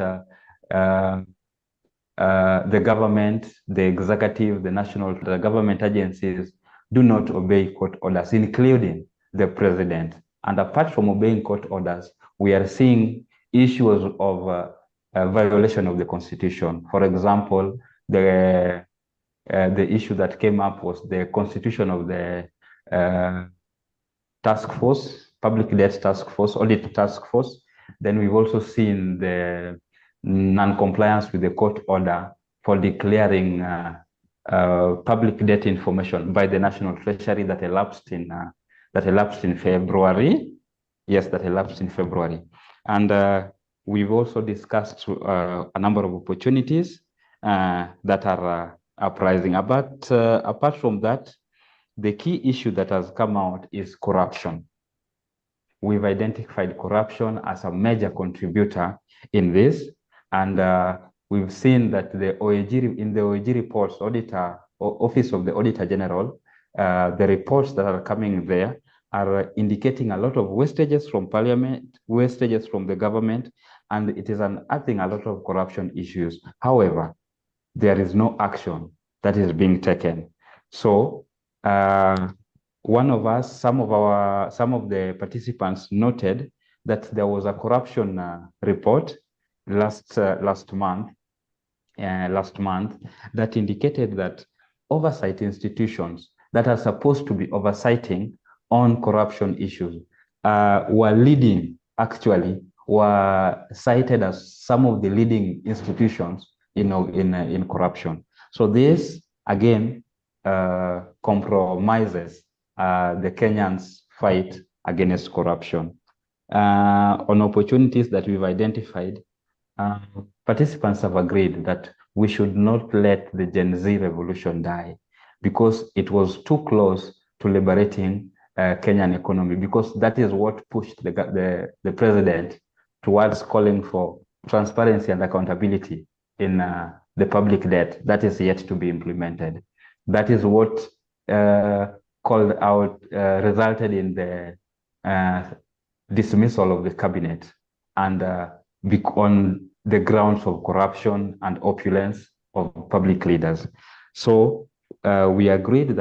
the government, the executive, the government agencies do not obey court orders, including the president. And apart from obeying court orders, we are seeing issues of violation of the constitution. For example, the issue that came up was the constitution of the task force, public debt task force, audit task force. Then we've also seen the non-compliance with the court order for declaring public debt information by the National Treasury that elapsed in February. Yes, that elapsed in February. And we've also discussed a number of opportunities that are uprising. But apart from that, the key issue that has come out is corruption. We've identified corruption as a major contributor in this, and we've seen that in the OAG reports, Office of the Auditor General, the reports that are coming there are indicating a lot of wastages from Parliament, wastages from the government, and it is unearthing a lot of corruption issues. However, there is no action that is being taken. So some of the participants noted that there was a corruption report last month that indicated that oversight institutions that are supposed to be oversighting on corruption issues were cited as some of the leading institutions in corruption. So this again compromises the Kenyans' fight against corruption. On opportunities that we've identified, participants have agreed that we should not let the Gen Z revolution die because it was too close to liberating Kenyan economy, because that is what pushed the president towards calling for transparency and accountability in the public debt that is yet to be implemented. That is what resulted in the dismissal of the cabinet, and on the grounds of corruption and opulence of public leaders. So we agreed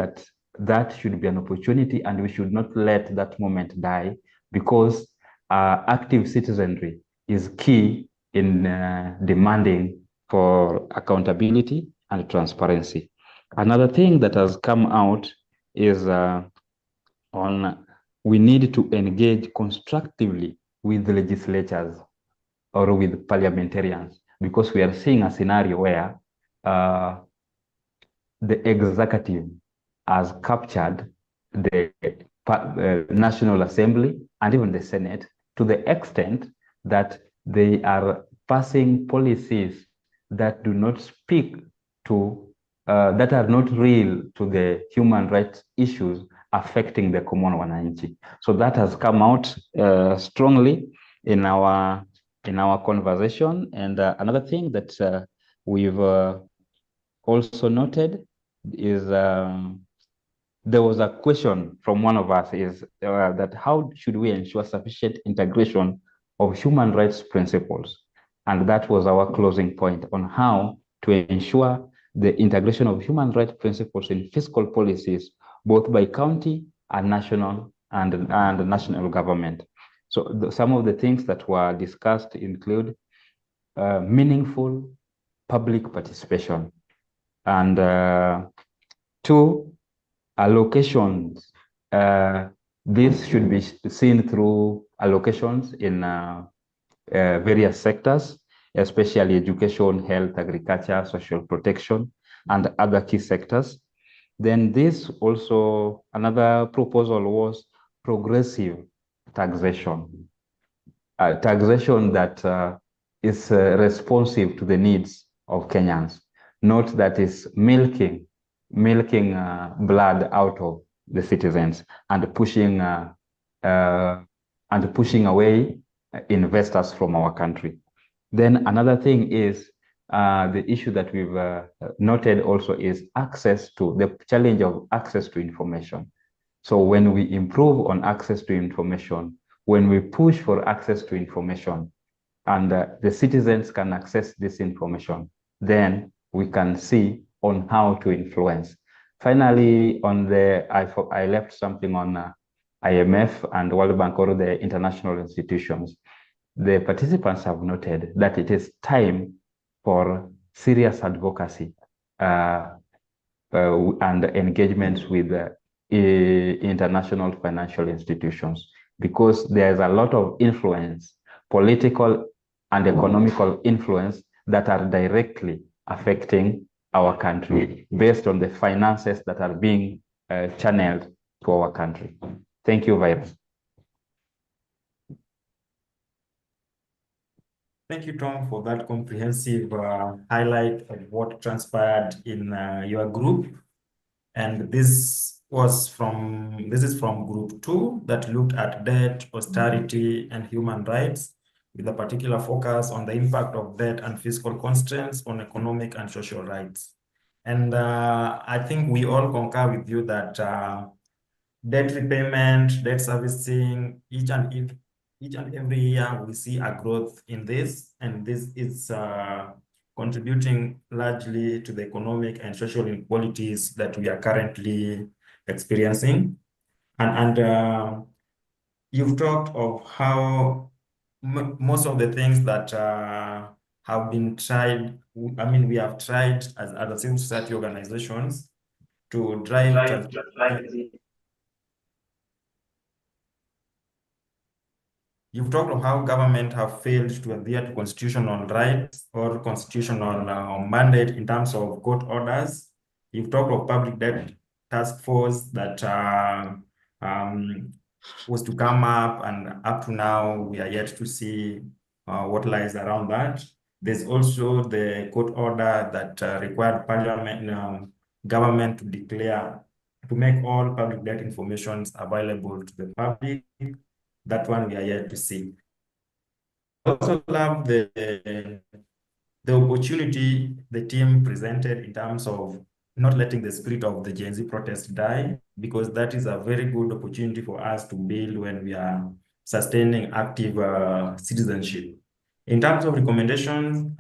that should be an opportunity, and we should not let that moment die, because active citizenry is key in demanding for accountability and transparency. Another thing that has come out is we need to engage constructively with the legislatures or with parliamentarians, because we are seeing a scenario where the executive has captured the National Assembly and even the Senate to the extent that they are passing policies that do not speak to, that are not real to the human rights issues affecting the common wananchi. So that has come out strongly in our conversation. And another thing that we've also noted is there was a question from one of us is that how should we ensure sufficient integration of human rights principles? And that was our closing point on how to ensure the integration of human rights principles in fiscal policies, both by county and national and national government. So some of the things that were discussed include meaningful public participation. And two, allocations. This should be seen through allocations in various sectors, especially education, health, agriculture, social protection, and other key sectors. Then this also, another proposal was progressive taxation. Taxation that is responsive to the needs of Kenyans, not that is milking blood out of the citizens and pushing away investors from our country. Then another thing is the issue that we've noted also is the challenge of access to information. So when we improve on access to information, when we push for access to information, and the citizens can access this information, then we can see on how to influence. Finally, I left something on IMF and World Bank, or the international institutions. The participants have noted that it is time for serious advocacy and engagements with international financial institutions, because there's a lot of influence, political and economical influence, that are directly affecting our country based on the finances that are being channeled to our country. Thank you, Virus. Thank you, Tom, for that comprehensive highlight of what transpired in your group. And this is from group 2 that looked at debt, austerity, and human rights, with a particular focus on the impact of debt and fiscal constraints on economic and social rights. And I think we all concur with you that debt repayment, debt servicing, each and every year we see a growth in this, and this is contributing largely to the economic and social inequalities that we are currently experiencing. And you've talked of how most of the things that have been tried, we have tried as other civil society organizations to drive transparency. You've talked of how government have failed to adhere to constitutional rights or constitutional mandate in terms of court orders. You've talked of public debt task force that was to come up, and up to now, we are yet to see what lies around that. There's also the court order that required parliament, government to make all public debt information available to the public. That one we are yet to see. I also love the opportunity the team presented in terms of not letting the spirit of the Gen Z protest die, because that is a very good opportunity for us to build when we are sustaining active citizenship. In terms of recommendations,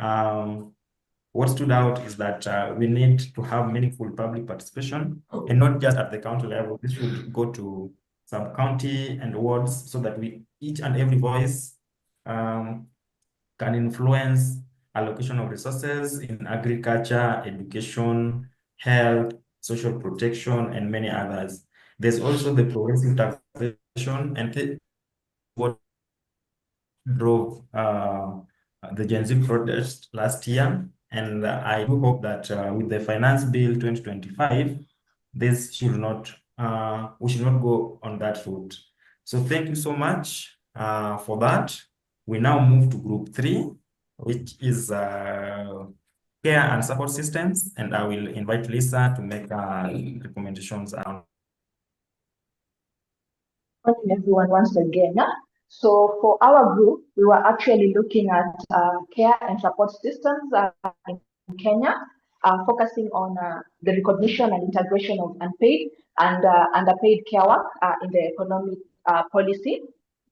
what stood out is that we need to have meaningful public participation, and not just at the county level. This should go to sub-county and wards, so that each and every voice can influence allocation of resources in agriculture, education, health, social protection, and many others. There's also the progressive taxation, and what drove the Gen Z protest last year. And I do hope that with the Finance Bill 2025, this should not, we should not go on that route. So thank you so much for that. We now move to group 3, which is care and support systems, and I will invite Lisa to make recommendations on. Good morning, everyone, once again. So for our group, we were actually looking at care and support systems in Kenya, focusing on the recognition and integration of unpaid and underpaid care work in the economic policy.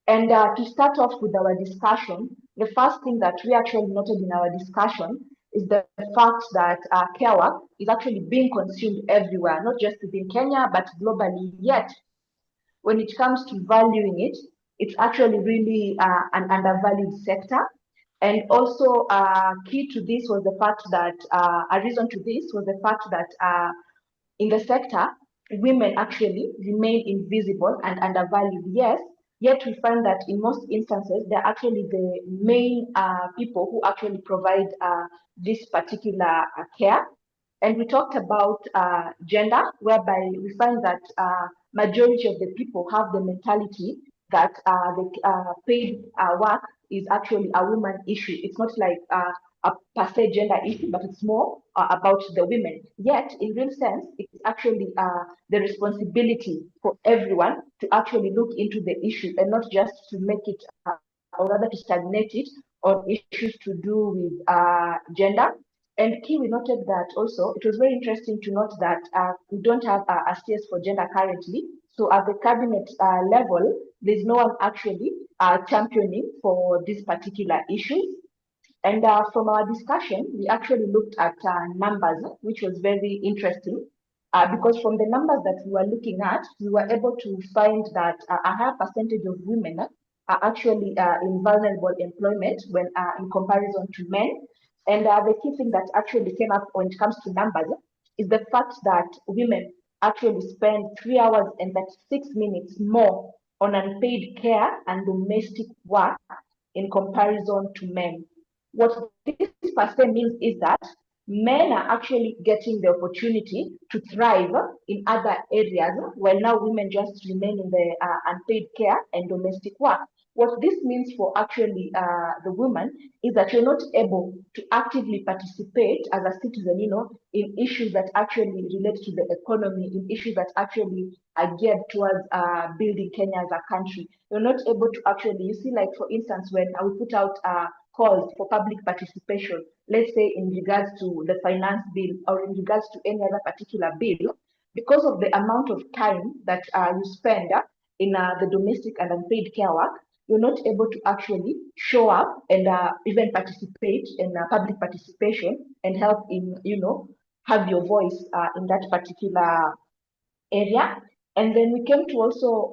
And to start off with our discussion, the first thing that we actually noted in our discussion is the fact that care work is actually being consumed everywhere, not just within Kenya, but globally. Yet, when it comes to valuing it, it's actually really an undervalued sector. And also key to this was the fact that, a reason to this was the fact that in the sector, women actually remain invisible and undervalued, yes, yet we find that in most instances, they're actually the main people who actually provide this particular care. And we talked about gender, whereby we find that majority of the people have the mentality that the paid work is actually a woman issue. It's not like a per se gender issue, but it's more about the women. Yet, in real sense, it's actually the responsibility for everyone to actually look into the issue and not just to make it, or rather to stagnate it on issues to do with gender. And key, we noted that also, it was very interesting to note that we don't have a CS for gender currently. So at the cabinet level, there's no one actually championing for these particular issues. And from our discussion, we actually looked at numbers, which was very interesting. Because from the numbers that we were looking at, we were able to find that a higher percentage of women are actually in vulnerable employment when in comparison to men. And the key thing that actually came up when it comes to numbers is the fact that women actually spend 3 hours and 36 minutes more on unpaid care and domestic work in comparison to men. What this per se means is that men are actually getting the opportunity to thrive in other areas, while now women just remain in the unpaid care and domestic work. What this means for actually the woman is that you're not able to actively participate as a citizen, in issues that actually relate to the economy, in issues that actually are geared towards building Kenya as a country. You're not able to actually, you see, like for instance, when we put out calls for public participation, let's say in regards to the finance bill or in regards to any other particular bill, because of the amount of time that you spend in the domestic and unpaid care work, you're not able to actually show up and even participate in public participation and help in, have your voice in that particular area. And then we came to also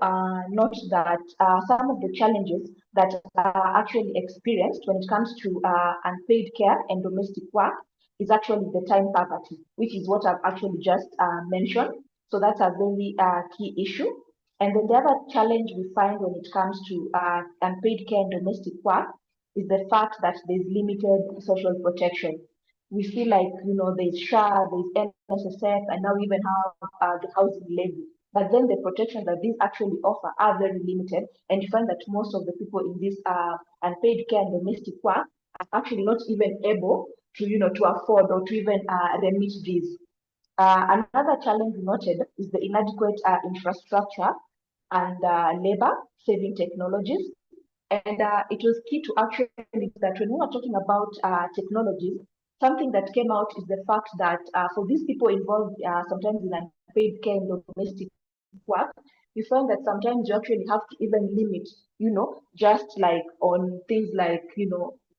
note that some of the challenges that are actually experienced when it comes to unpaid care and domestic work is actually the time poverty, which is what I've actually just mentioned. So that's a very key issue. And then the other challenge we find when it comes to unpaid care and domestic work is the fact that there's limited social protection. We feel like, there's SHA, there's NSSF, and now we even have the housing levy. But then the protections that these actually offer are very limited, and you find that most of the people in this unpaid care and domestic work are actually not even able to, to afford or to even remit these. Another challenge we noted is the inadequate infrastructure and labor-saving technologies. And it was key to actually that when we were talking about technologies, something that came out is the fact that for these people involved sometimes in unpaid care and domestic work, you find that sometimes you actually have to even limit, just like on things like,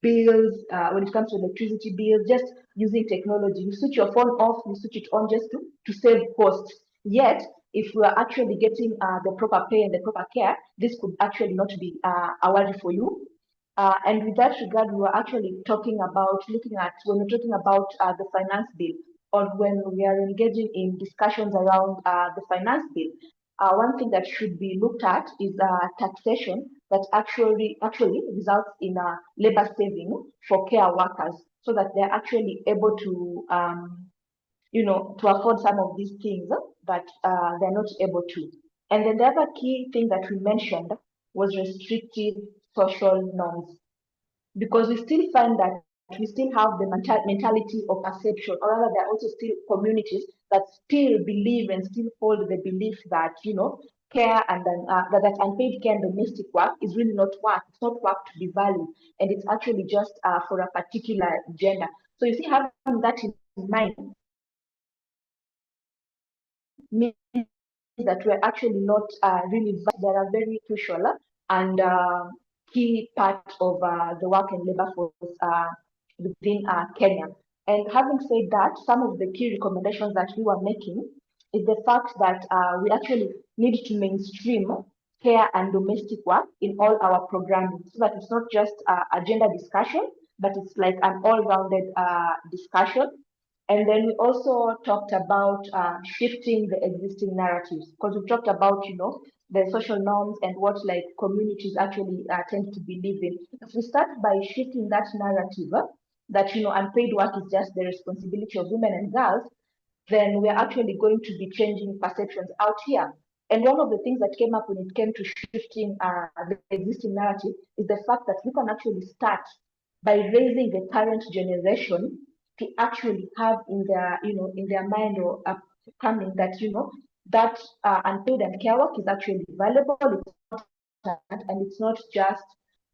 bills, when it comes to electricity bills, just using technology. You switch your phone off, you switch it on just to save costs. Yet, if we are actually getting the proper pay and the proper care, this could actually not be a worry for you. And with that regard, we were actually looking at when we're talking about the finance bill, or when we are engaging in discussions around the finance bill, one thing that should be looked at is taxation that actually results in labor saving for care workers, so that they're actually able to to afford some of these things that they're not able to. And then the other key thing that we mentioned was restrictive social norms, because we still find that we still have the mentality of perception, or rather there are also still communities that still believe and still hold the belief that, care and then that unpaid care and domestic work is really not work. It's not work to be valued, and it's actually just for a particular gender. So you see, having that in mind means that we're actually not really, they are very crucial and key part of the work and labor force within Kenya. And having said that, some of the key recommendations that we were making is the fact that we actually need to mainstream care and domestic work in all our programming, so that it's not just a gender discussion, but it's like an all-rounded discussion. And then we also talked about shifting the existing narratives, because we talked about, the social norms and what like communities actually tend to believe in. If we start by shifting that narrative, that, unpaid work is just the responsibility of women and girls, then we're actually going to be changing perceptions out here. And one of the things that came up when it came to shifting the existing narrative is the fact that we can actually start by raising the current generation to actually have in their, in their mind or upcoming that, that unpaid and care work is actually valuable, it's important, and it's not just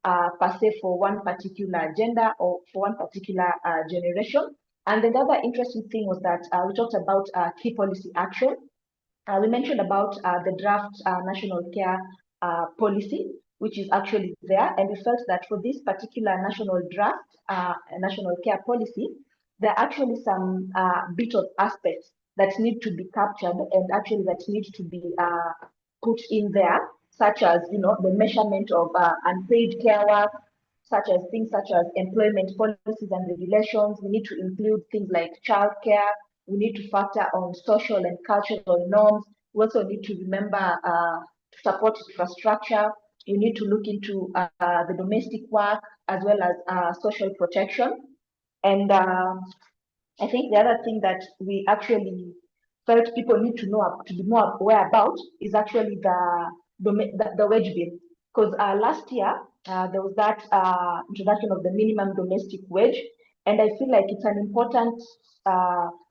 per se for one particular gender or for one particular generation. And then the other interesting thing was that we talked about key policy action. We mentioned about the draft national care policy, which is actually there. And we felt that for this particular national draft national care policy, there are actually some bit of aspects that need to be captured and actually that need to be put in there, such as, the measurement of unpaid care work, such as things such as employment policies and regulations. We need to include things like childcare. We need to factor on social and cultural norms. We also need to remember to support infrastructure. We need to look into the domestic work as well as social protection. And I think the other thing that we actually felt people need to know, to be more aware about, is actually the wage bill. Because last year, there was that introduction of the minimum domestic wage. And I feel like it's an important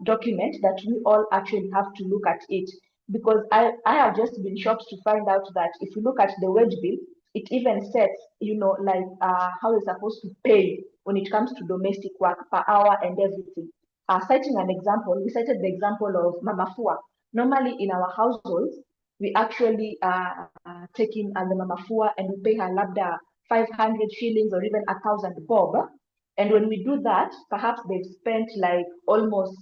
document that we all actually have to look at it. Because I have just been shocked to find out that if you look at the wage bill, it even sets, like how you're supposed to pay when it comes to domestic work per hour and everything. Citing an example, we cited the example of Mama Fua. Normally in our households, we actually take in the Mama Fua and we pay her labda 500 shillings or even 1,000 bob. And when we do that, perhaps they've spent like almost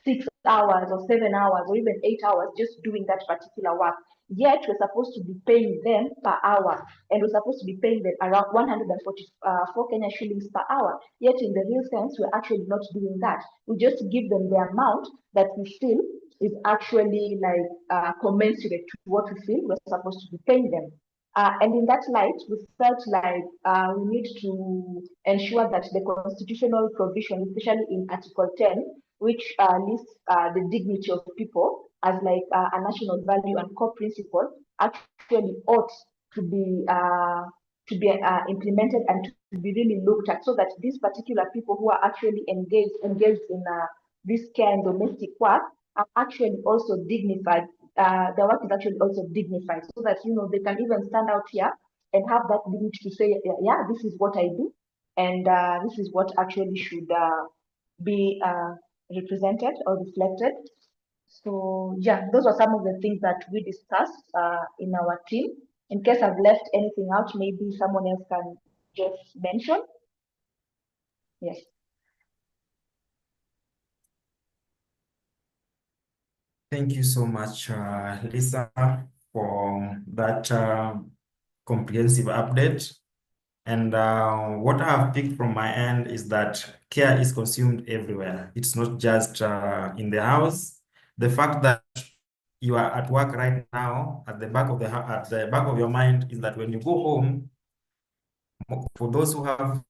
6 hours or 7 hours or even 8 hours just doing that particular work. Yet we're supposed to be paying them per hour, and we're supposed to be paying them around 144 Kenya shillings per hour. Yet in the real sense, we're actually not doing that. We just give them the amount that we feel is actually like commensurate to what we feel we're supposed to be paying them. And in that light, we felt like we need to ensure that the constitutional provision, especially in Article 10, which lists the dignity of people as like a national value and core principle, actually ought to be implemented and to be really looked at, so that these particular people who are actually engaged in this care and domestic work are actually also dignified. Their work is actually also dignified, so that they can even stand out here and have that dignity to say, yeah, this is what I do, and this is what actually should be represented or reflected. So yeah, those are some of the things that we discussed in our team. In case I've left anything out, maybe someone else can just mention. Yes. Thank you so much, Lisa, for that comprehensive update. And what I have picked from my end is that care is consumed everywhere. It's not just in the house. The fact that you are at work right now, at the back of your mind, is that when you go home, for those who have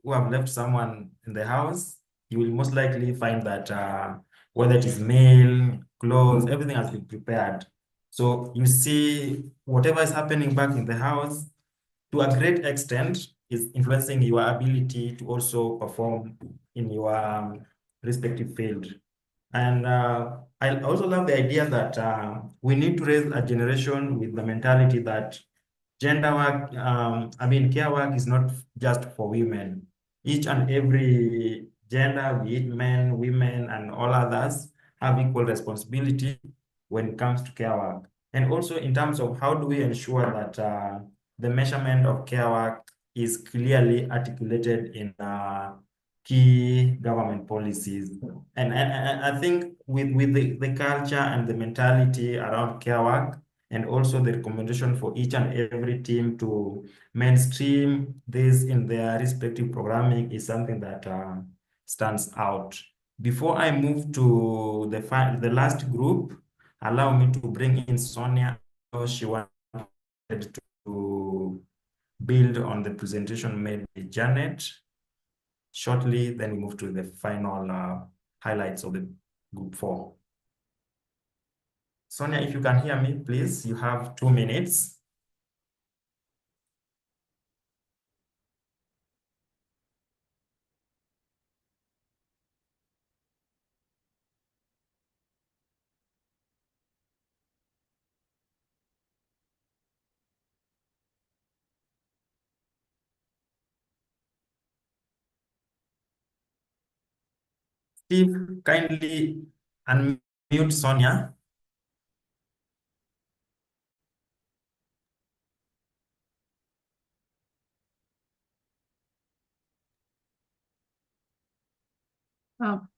left someone in the house, you will most likely find that whether it is meal, clothes, everything has been prepared. So you see whatever is happening back in the house, to a great extent, is influencing your ability to also perform in your respective field. And I also love the idea that we need to raise a generation with the mentality that gender work, care work is not just for women. Each and every gender, be it men, women, and all others, have equal responsibility when it comes to care work. And also in terms of how do we ensure that the measurement of care work is clearly articulated in key government policies. And I think with the culture and the mentality around care work, and also the recommendation for each and every team to mainstream this in their respective programming is something that stands out. Before I move to the last group, allow me to bring in Sonia. She wanted to build on the presentation made by Janet shortly, then we move to the final highlights of the group 4. Sonia, if you can hear me, please, you have 2 minutes. Steve, kindly unmute Sonia.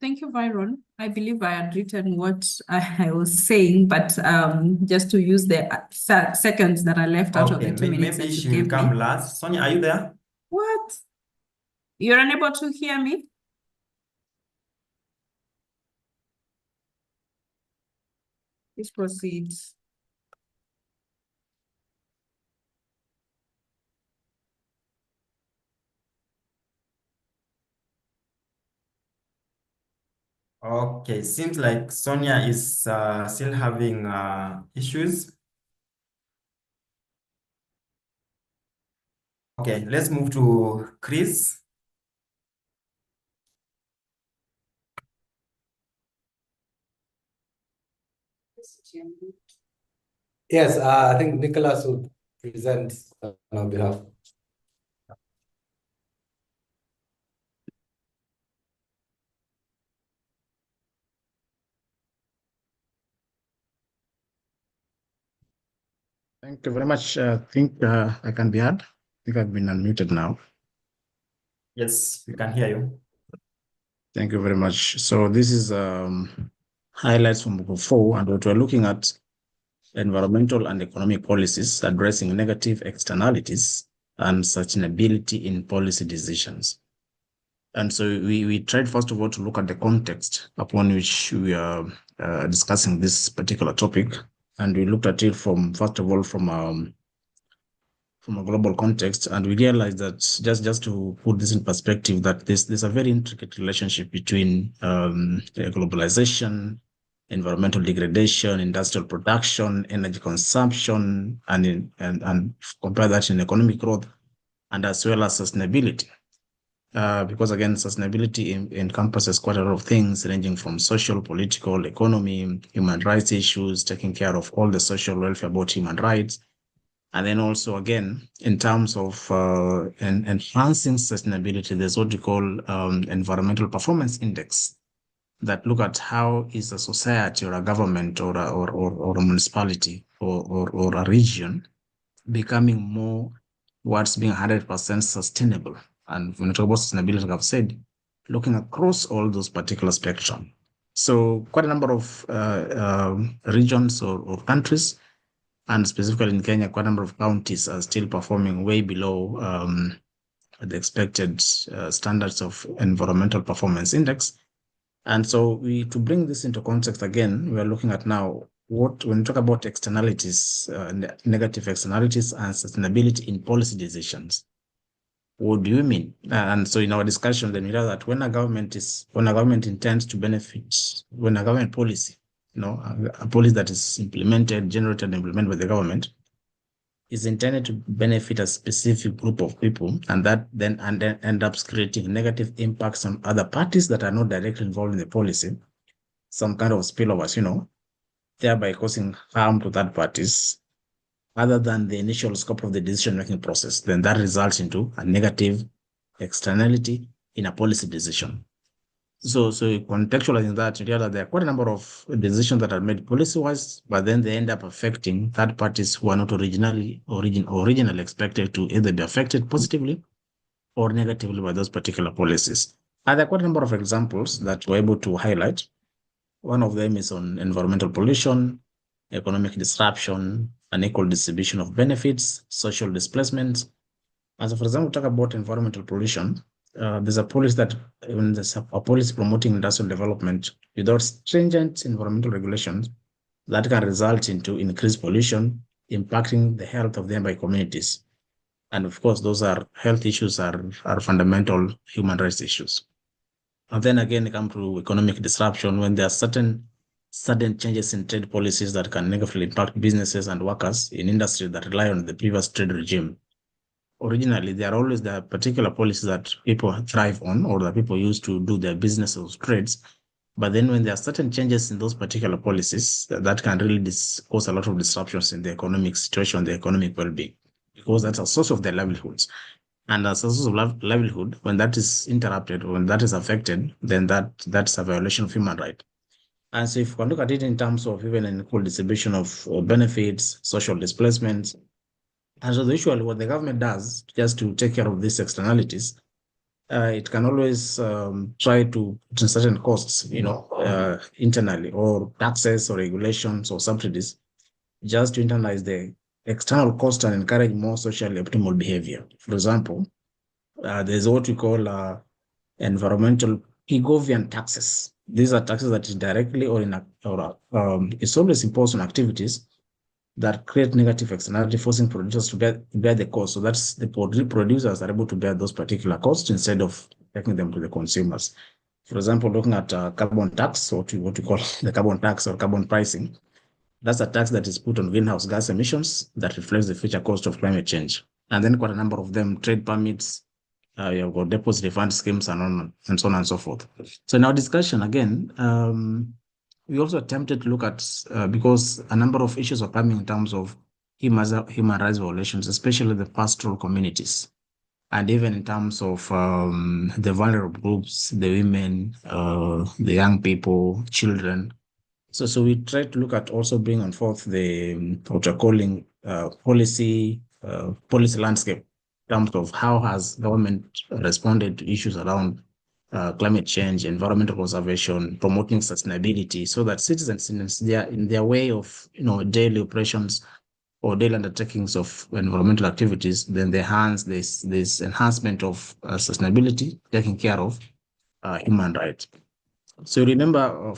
Thank you, Byron. I believe I had written what I was saying, but just to use the seconds that are left out of the 2 minutes Maybe that you she will gave come me. last. Sonia, are you there? What? You're unable to hear me? Please proceed. Okay, seems like Sonia is still having issues. Okay, let's move to Chris. Yes, I think Nicholas will present on our behalf. Thank you very much. I think I can be heard. I think I've been unmuted now. Yes, we can hear you. Thank you very much. So this is highlights from Group 4, and what we're looking at environmental and economic policies addressing negative externalities and sustainability in policy decisions. And so we tried, first of all, to look at the context upon which we are discussing this particular topic. And we looked at it from, first of all, from a global context, and we realized that just to put this in perspective, that there's a very intricate relationship between globalization, environmental degradation, industrial production, energy consumption, and compare that in economic growth, and as well as sustainability. Because again, sustainability encompasses quite a lot of things, ranging from social, political, economy, human rights issues, taking care of all the social welfare about human rights. And then also, again, in terms of enhancing sustainability, there's what we call environmental performance index that look at how is a society or a government or a municipality or a region becoming more towards being 100% sustainable. And when we talk about sustainability, like I've said, looking across all those particular spectrum. So quite a number of regions or countries, and specifically in Kenya, quite a number of counties are still performing way below the expected standards of environmental performance index. And so to bring this into context again, we are looking at now when we talk about externalities, negative externalities and sustainability in policy decisions. What do you mean? And so in our discussion, then we know that when a government intends to benefit, when a government policy, a policy that is generated and implemented by the government is intended to benefit a specific group of people, and that then end up creating negative impacts on other parties that are not directly involved in the policy, some kind of spillovers, thereby causing harm to third parties other than the initial scope of the decision-making process, then that results into a negative externality in a policy decision. So contextualizing that, you realize there are quite a number of decisions that are made policy-wise, but then they end up affecting third parties who are not originally expected to either be affected positively or negatively by those particular policies. And there are quite a number of examples that we're able to highlight. One of them is on environmental pollution, economic disruption, unequal distribution of benefits, social displacement. As for example, talk about environmental pollution. There's a policy that when there's a policy promoting industrial development without stringent environmental regulations, that can result into increased pollution, impacting the health of nearby communities. And of course, those are health issues are fundamental human rights issues. And then again, they come to economic disruption when there are sudden changes in trade policies that can negatively impact businesses and workers in industries that rely on the previous trade regime. Originally, there are always the particular policies that people thrive on or that people use to do their business or trades. But then when there are certain changes in those particular policies, that can really cause a lot of disruptions in the economic situation, the economic well-being, because that's a source of their livelihoods. And as a source of livelihood, when that is interrupted, when that is affected, then that's a violation of human rights. And so if we look at it in terms of even an equal distribution of benefits, social displacement, and so usually what the government does just to take care of these externalities, it can always try to put in certain costs, internally, or taxes or regulations or subsidies, just to internalize the external cost and encourage more socially optimal behavior. For example, there's what we call environmental Pigovian taxes. These are taxes that is directly or it's always imposed on activities that create negative externality, forcing producers to bear the cost. So that's the producers are able to bear those particular costs instead of taking them to the consumers. For example, looking at carbon tax, or what we call the carbon tax or carbon pricing, that's a tax that is put on greenhouse gas emissions that reflects the future cost of climate change. And then quite a number of them, trade permits, you've got deposit refund schemes and so on and so forth. So in our discussion, again, we also attempted to look at, because a number of issues are coming in terms of human rights violations, especially the pastoral communities, and even in terms of the vulnerable groups, the women, the young people, children. So we try to look at also bringing forth the what we're calling policy landscape in terms of how has government responded to issues around climate change, environmental conservation, promoting sustainability, so that citizens in their way of daily operations or daily undertakings of environmental activities, then they enhance this enhancement of sustainability, taking care of human rights. So remember,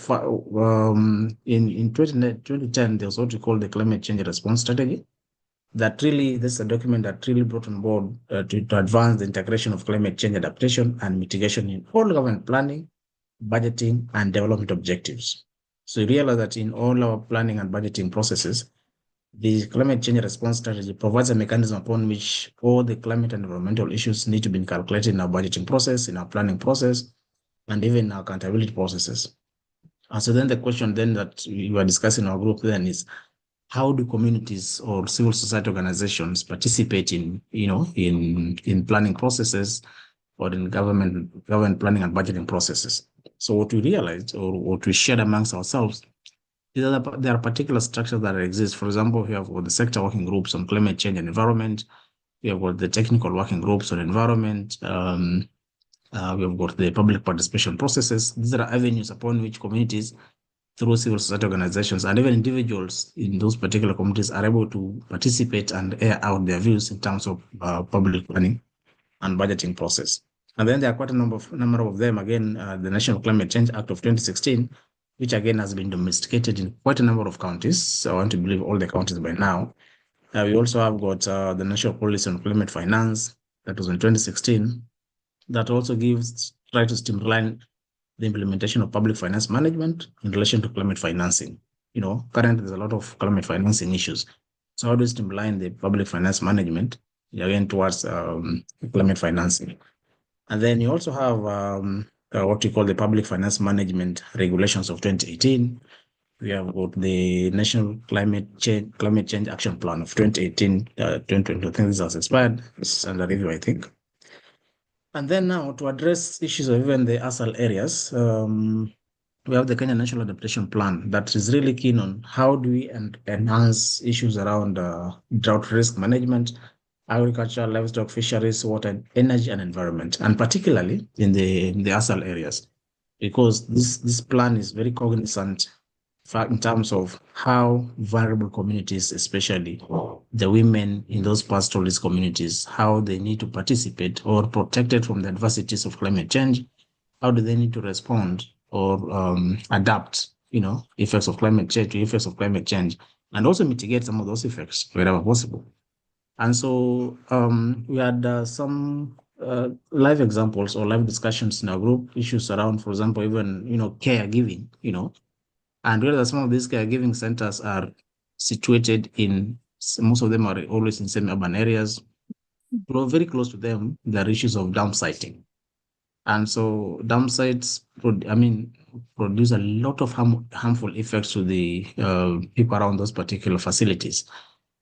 in 2010, there was what we call the climate change response strategy. This is a document that really brought on board to advance the integration of climate change adaptation and mitigation in all government planning, budgeting, and development objectives. So we realize that in all our planning and budgeting processes, the climate change response strategy provides a mechanism upon which all the climate and environmental issues need to be calculated in our budgeting process, in our planning process, and even our accountability processes. And so then the question then that we were discussing in our group then is, how do communities or civil society organizations participate in planning processes or in government planning and budgeting processes? So what we realized, or what we shared amongst ourselves, is that there are particular structures that exist. For example, we have got the sector working groups on climate change and environment. We have got the technical working groups on environment. We have got the public participation processes. These are avenues upon which communities, through civil society organizations, and even individuals in those particular communities, are able to participate and air out their views in terms of public planning and budgeting process. And then there are quite a number of them. Again, the National Climate Change Act of 2016, which again has been domesticated in quite a number of counties. So I want to believe all the counties by now. We also have got the National Policy on Climate Finance, that was in 2016, that also try to stimulate the implementation of public finance management in relation to climate financing. Currently there's a lot of climate financing issues. So how do we stimulate the public finance management again towards climate financing? And then you also have what we call the public finance management regulations of 2018. We have got the National Climate Change Action Plan of 2018, 2020. I think this has expired. It's under review, I think. And then now to address issues of even the ASAL areas, we have the Kenya National Adaptation Plan that is really keen on how do we enhance issues around drought risk management, agriculture, livestock, fisheries, water, energy, and environment, and particularly in the ASAL areas, because this plan is very cognizant in terms of how vulnerable communities, especially the women in those pastoralist communities, how they need to participate or protected from the adversities of climate change. How do they need to respond or adapt, effects of climate change, and also mitigate some of those effects wherever possible. And so we had some live examples or live discussions in our group, issues around, for example, even, caregiving, and whether some of these caregiving centers are situated in, most of them are always in semi-urban areas. Very close to them, there are issues of dam siting. And so dam sites, produce a lot of harmful effects to the people around those particular facilities.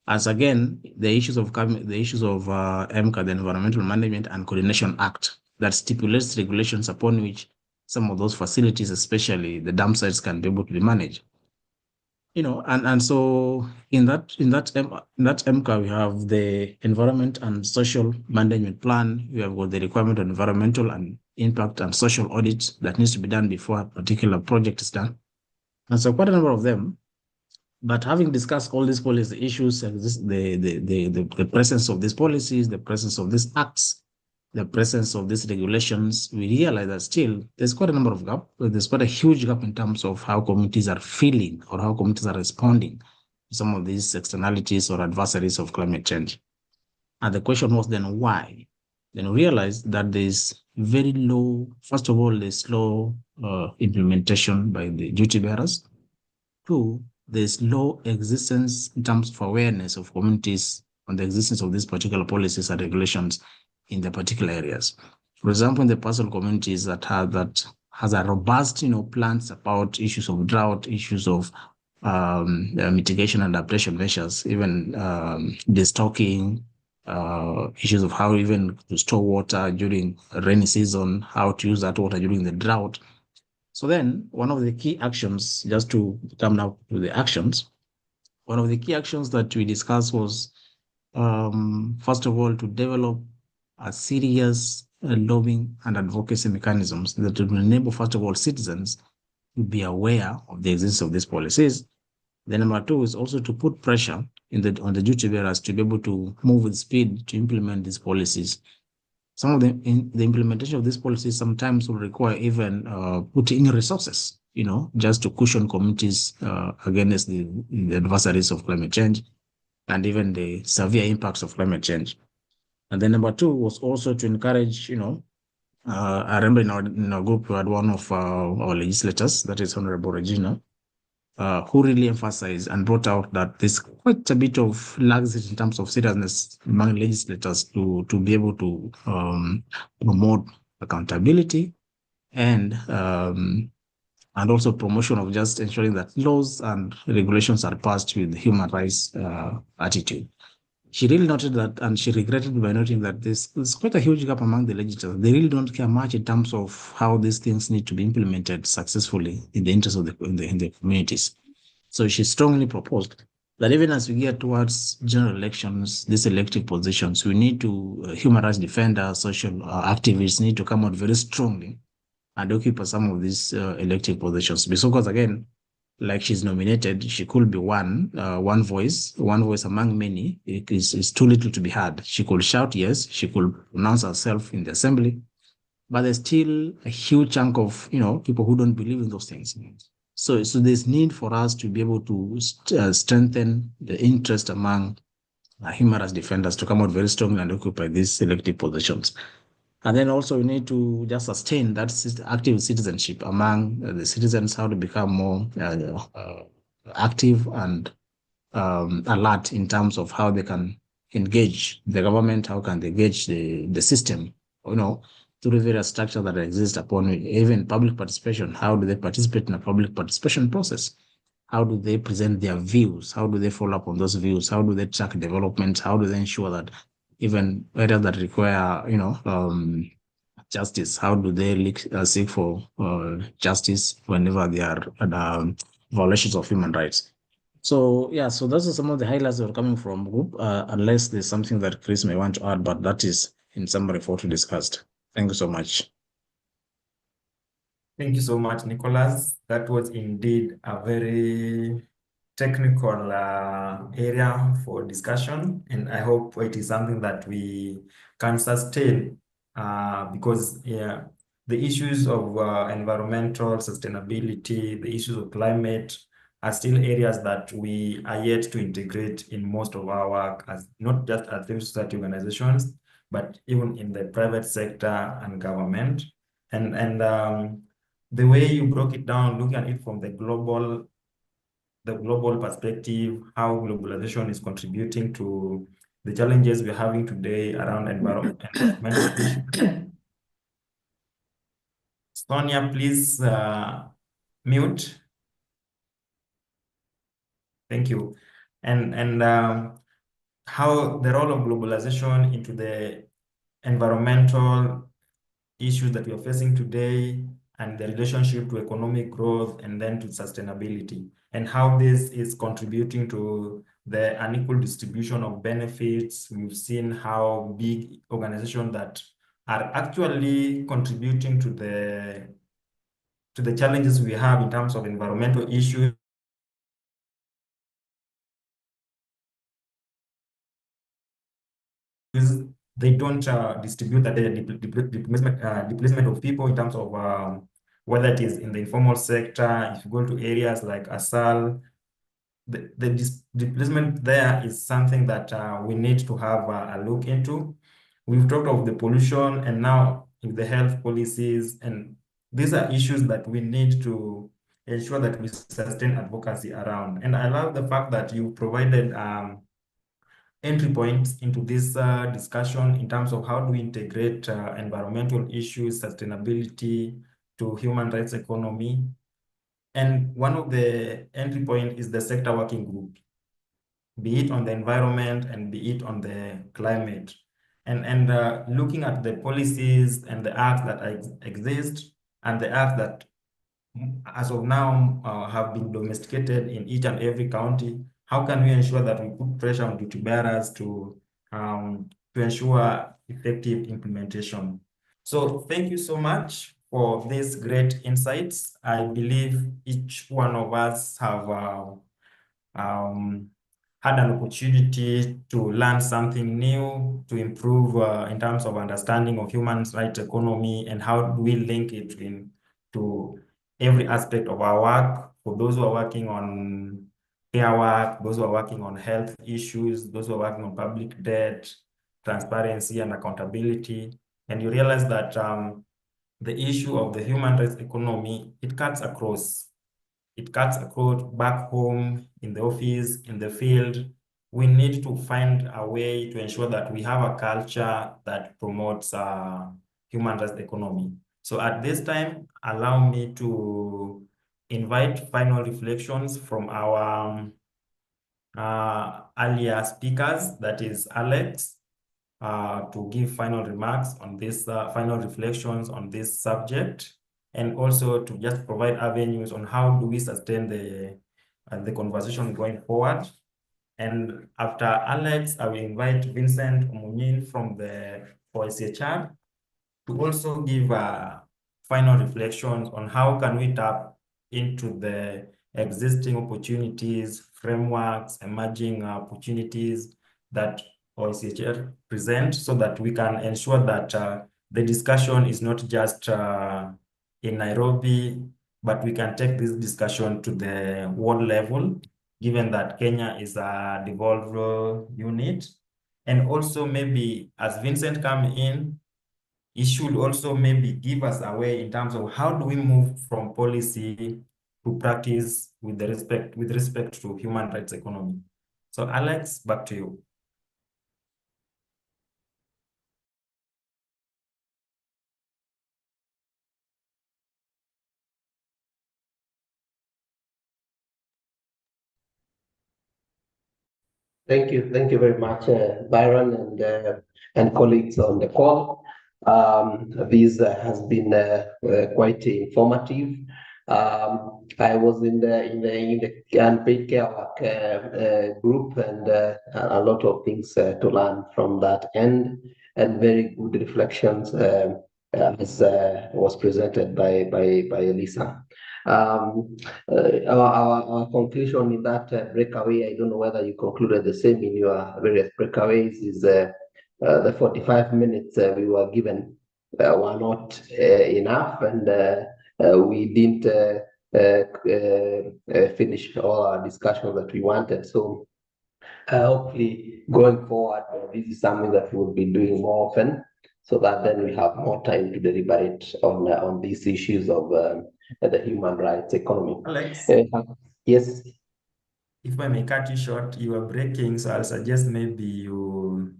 As again, the issues of EMCA, the Environmental Management and Coordination Act, that stipulates regulations upon which some of those facilities, especially the dam sites, can be able to be managed. And so in that EMCA, we have the Environment and Social Management Plan. We have got the requirement of environmental and impact and social audits that needs to be done before a particular project is done. And so quite a number of them. But having discussed all these policy issues, the presence of these policies, the presence of these acts, the presence of these regulations, we realize that still there's quite a number of gaps. There's quite a huge gap in terms of how communities are feeling or how communities are responding to some of these externalities or adversaries of climate change. And the question was then why? Then we realized that there's very low, first of all, there's slow implementation by the duty bearers. Two, there's low existence in terms of awareness of communities on the existence of these particular policies and regulations in the particular areas. For example, in the pastoral communities that has a robust, plans about issues of drought, issues of mitigation and adaptation measures, even destocking, issues of how even to store water during rainy season, how to use that water during the drought. So then one of the key actions, just to come now to the actions, one of the key actions that we discussed was, first of all, to develop a serious lobbying and advocacy mechanisms that will enable, first of all, citizens to be aware of the existence of these policies. Then number two is also to put pressure on the duty bearers to be able to move with speed to implement these policies. Some of the implementation of these policies sometimes will require even putting in resources, just to cushion communities against the adversaries of climate change and even the severe impacts of climate change. And then number two was also to encourage, I remember in our group we had one of our legislators, that is Honorable Regina, who really emphasized and brought out that there's quite a bit of laxity in terms of seriousness among legislators to be able to promote accountability and also promotion of just ensuring that laws and regulations are passed with human rights attitude. She really noted that, and she regretted by noting that there's quite a huge gap among the legislators. They really don't care much in terms of how these things need to be implemented successfully in the interest of the communities. So she strongly proposed that even as we get towards general elections, these elective positions, we need to, human rights defenders, social activists need to come out very strongly and occupy some of these elective positions. Because again, like she's nominated, she could be one voice among many. It is too little to be heard. She could shout, yes, she could pronounce herself in the assembly, but there's still a huge chunk of people who don't believe in those things. So there's need for us to be able to strengthen the interest among human rights defenders to come out very strongly and occupy these elective positions. And then also we need to just sustain that active citizenship among the citizens, how to become more active and alert in terms of how they can engage the government, how can they engage the system, through various structures that exist upon even public participation. How do they participate in a public participation process? How do they present their views? How do they follow up on those views? How do they track development? How do they ensure that even areas that require, justice, how do they seek for justice whenever there are violations of human rights? So yeah, so those are some of the highlights that are coming from group, unless there's something that Chris may want to add, but that is in summary for what we discussed. Thank you so much. Thank you so much, Nicholas. That was indeed a very technical area for discussion, and I hope it is something that we can sustain because the issues of environmental sustainability, the issues of climate are still areas that we are yet to integrate in most of our work, as not just as civil society organizations, but even in the private sector and government. And the way you broke it down, looking at it from the global perspective, how globalization is contributing to the challenges we're having today around environmental issues. Sonia, please mute. Thank you. And how the role of globalization into the environmental issues that we are facing today, and the relationship to economic growth and then to sustainability, and how this is contributing to the unequal distribution of benefits. We've seen how big organizations that are actually contributing to the challenges we have in terms of environmental issues, they don't distribute the displacement of people in terms of whether it is in the informal sector. If you go to areas like Asal, the displacement there is something that we need to have a look into. We've talked of the pollution and now in the health policies, and these are issues that we need to ensure that we sustain advocacy around. And I love the fact that you provided entry points into this discussion in terms of how do we integrate environmental issues, sustainability to human rights economy. And one of the entry point is the sector working group, be it on the environment and be it on the climate. And looking at the policies and the acts that exist and the acts that as of now have been domesticated in each and every county, how can we ensure that we put pressure on duty bearers to ensure effective implementation? So thank you so much for these great insights. I believe each one of us have had an opportunity to learn something new, to improve in terms of understanding of human rights economy and how do we link it to every aspect of our work. For those who are working on care work, those who are working on health issues, those who are working on public debt, transparency and accountability. And you realize that the issue of the human rights economy, it cuts across. It cuts across back home, in the office, in the field. We need to find a way to ensure that we have a culture that promotes human rights economy. So at this time, allow me to invite final reflections from our earlier speakers, that is Alex, to give final remarks on this, final reflections on this subject, and also to just provide avenues on how do we sustain the conversation going forward. And after Alex, I will invite Vincent Omunyin from the OSHR to also give final reflections on how can we tap into the existing opportunities, frameworks, emerging opportunities that OSHR present, so that we can ensure that the discussion is not just in Nairobi, but we can take this discussion to the world level, given that Kenya is a devolved unit. And also maybe as Vincent comes in, it should also maybe give us a way in terms of how do we move from policy to practice with respect to human rights economy. So Alex, back to you. Thank you very much, Byron and colleagues on the call. This has been quite informative. I was in the unpaid care work group, and a lot of things to learn from that end, and very good reflections as was presented by Elisa. Our conclusion in that breakaway, I don't know whether you concluded the same in your various breakaways, is the 45 minutes we were given were not enough, and we didn't finish all our discussions that we wanted. So hopefully going forward, this is something that we'll be doing more often, so that then we have more time to deliberate on these issues of the human rights economy. Alex, yes. if I may cut you short, you are breaking, so I'll suggest maybe you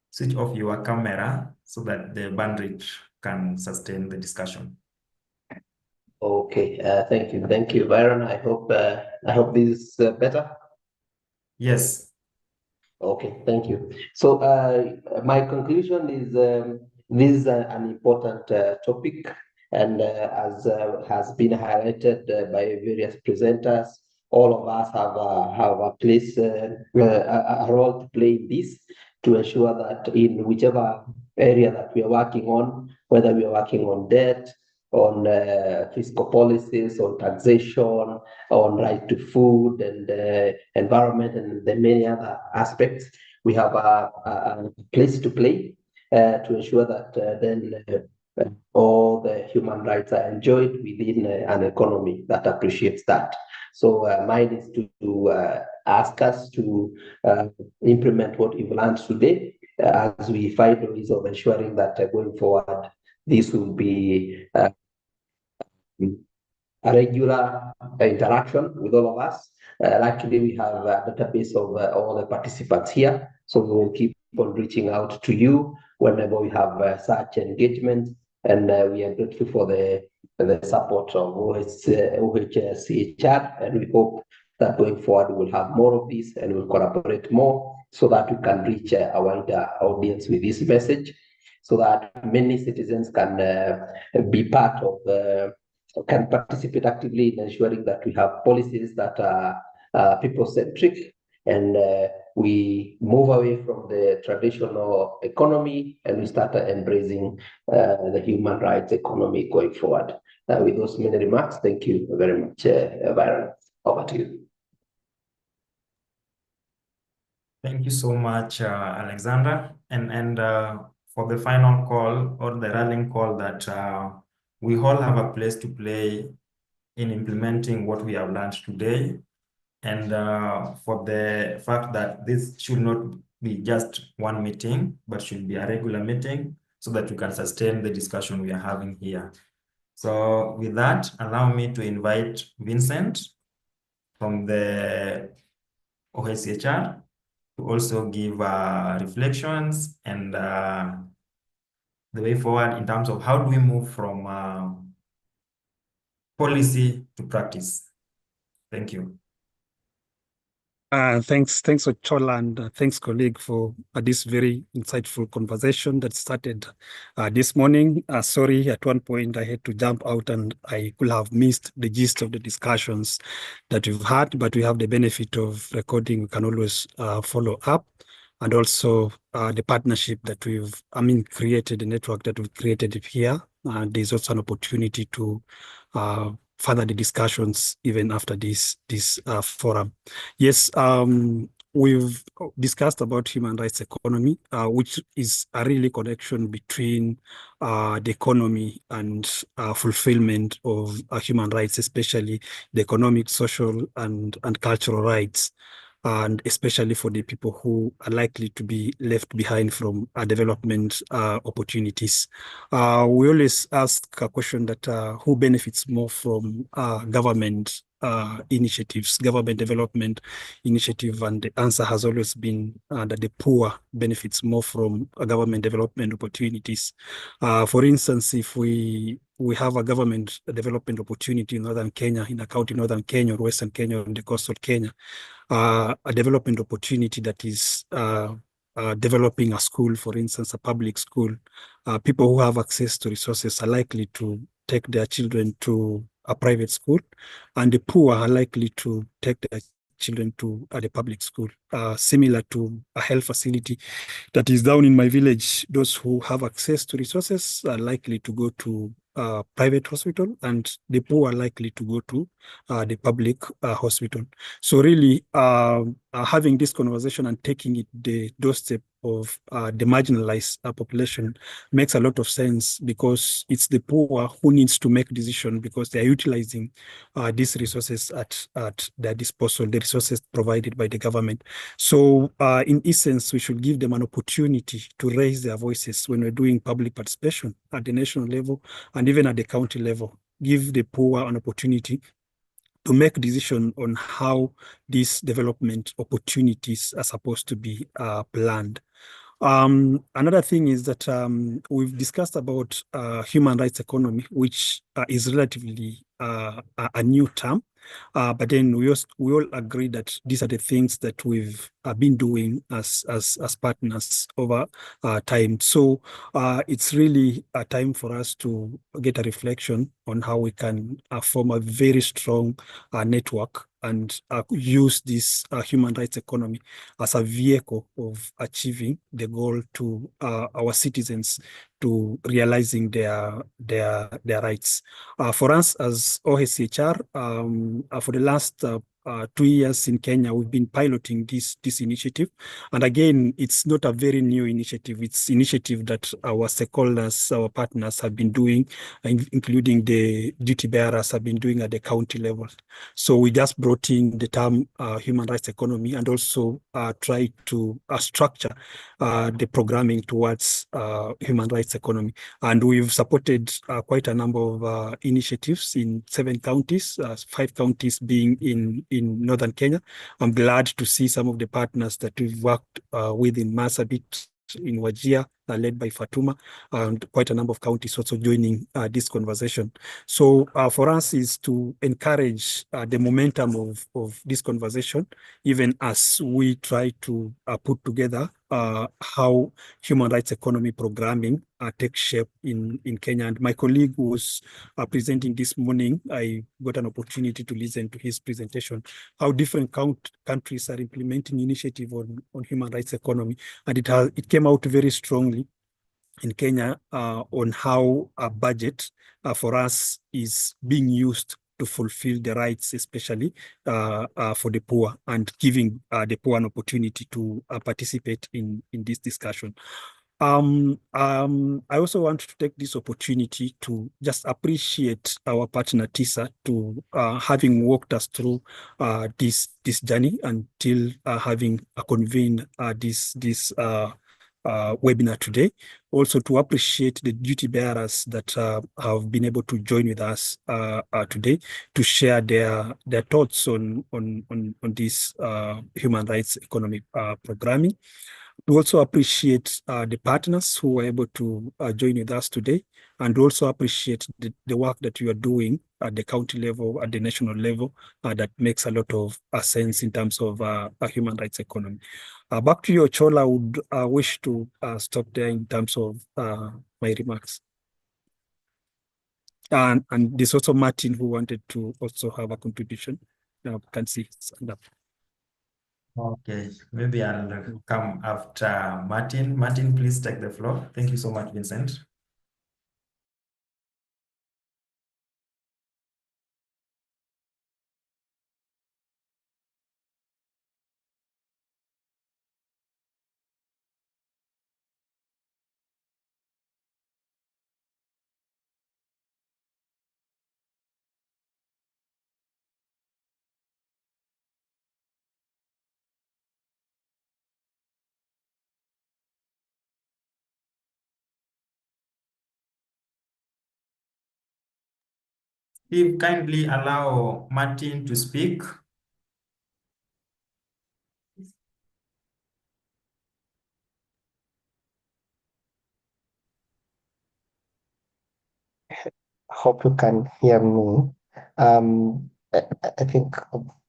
switch off your camera so that the bandwidth can sustain the discussion. Okay, thank you, Byron. I hope this is better. Yes. Okay, thank you. So my conclusion is this is an important topic, and as has been highlighted by various presenters, all of us have a place, a role to play in this, to ensure that in whichever area that we are working on, whether we are working on debt, on fiscal policies, on taxation, on right to food and environment, and the many other aspects, we have a place to play to ensure that then all the human rights are enjoyed within an economy that appreciates that. So mine is to ask us to implement what we've learned today as we find ways of ensuring that going forward, this will be a regular interaction with all of us. Like today, we have a database of all the participants here, so we will keep on reaching out to you whenever we have such engagement, and we are grateful for the support of OHCHR, and we hope that going forward we'll have more of this and we'll collaborate more so that we can reach a wider audience with this message, so that many citizens can be part of can participate actively in ensuring that we have policies that are people-centric, and we move away from the traditional economy and we start embracing the human rights economy going forward. With those many remarks, thank you very much, Byron. Over to you. Thank you so much, Alexandra. And for the final call or the rallying call, that we all have a place to play in implementing what we have learned today. And for the fact that this should not be just one meeting, but should be a regular meeting, so that we can sustain the discussion we are having here. So with that, allow me to invite Vincent from the OHCHR to also give reflections and the way forward in terms of how do we move from policy to practice. Thank you. Thanks, Ochola, and thanks, colleague, for this very insightful conversation that started this morning. Sorry, at one point I had to jump out and I could have missed the gist of the discussions that we've had, but we have the benefit of recording. We can always follow up, and also the partnership that we've, created, the network that we've created here. There's also an opportunity to further the discussions even after this forum. Yes, we've discussed about human rights economy, which is a really connection between the economy and fulfillment of human rights, especially the economic, social, and cultural rights, and especially for the people who are likely to be left behind from development opportunities. We always ask a question that who benefits more from government initiatives, government development initiative, and the answer has always been that the poor benefits more from government development opportunities. For instance, if we have a government development opportunity in northern Kenya, in a county in northern Kenya or western Kenya or in the coastal Kenya, a development opportunity that is developing a school, for instance, a public school, people who have access to resources are likely to take their children to a private school, and the poor are likely to take their children to the public school, similar to a health facility that is down in my village. Those who have access to resources are likely to go to private hospital, and the poor are likely to go to the public hospital. So really, having this conversation and taking it the doorstep of the marginalized population makes a lot of sense, because it's the poor who needs to make decision, because they are utilizing these resources at their disposal, the resources provided by the government. So in essence, we should give them an opportunity to raise their voices when we're doing public participation at the national level and even at the county level. Give the poor an opportunity to make decision on how these development opportunities are supposed to be planned. Another thing is that we've discussed about human rights economy, which is relatively a new term. But then we all agree that these are the things that we've been doing as partners over time. So it's really a time for us to get a reflection on how we can form a very strong network and use this human rights economy as a vehicle of achieving the goal to our citizens to realizing their rights. For us as OHCHR, for the last 2 years in Kenya, we've been piloting this initiative. And again, it's not a very new initiative. It's initiative that our stakeholders, our partners have been doing, including the duty bearers have been doing at the county level. So we just brought in the term human rights economy, and also try to structure the programming towards human rights economy. And we've supported quite a number of initiatives in 7 counties, 5 counties being in northern Kenya. I'm glad to see some of the partners that we've worked with in Marsabit, in Wajir, led by Fatuma, and quite a number of counties also joining this conversation. So for us is to encourage the momentum of this conversation, even as we try to put together how human rights economy programming takes shape in Kenya. And my colleague who was presenting this morning, I got an opportunity to listen to his presentation, how different countries are implementing initiative on human rights economy. And it came out very strongly in Kenya on how a budget for us is being used to fulfill the rights, especially for the poor, and giving the poor an opportunity to participate in this discussion. I also want to take this opportunity to just appreciate our partner TISA to having walked us through this journey until having convened this webinar today. Also to appreciate the duty bearers that have been able to join with us today to share their thoughts on this human rights economic programming. We also appreciate the partners who were able to join with us today, and also appreciate the work that you are doing at the county level, at the national level, that makes a lot of sense in terms of a human rights economy. Back to you, Chola. I would wish to stop there in terms of my remarks. And there's also Martin who wanted to also have a contribution. Can see his hand up. Okay, maybe I'll come after Martin. Martin, please take the floor. Thank you so much, Vincent. Steve, kindly allow Martin to speak. Hope you can hear me. I think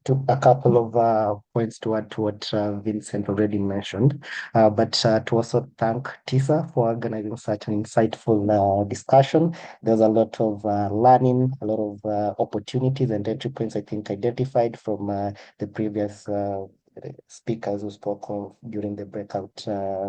to a couple of points to add to what Vincent already mentioned, but to also thank TISA for organizing such an insightful discussion. There's a lot of learning, a lot of opportunities and entry points, I think, identified from the previous speakers who spoke of during the breakout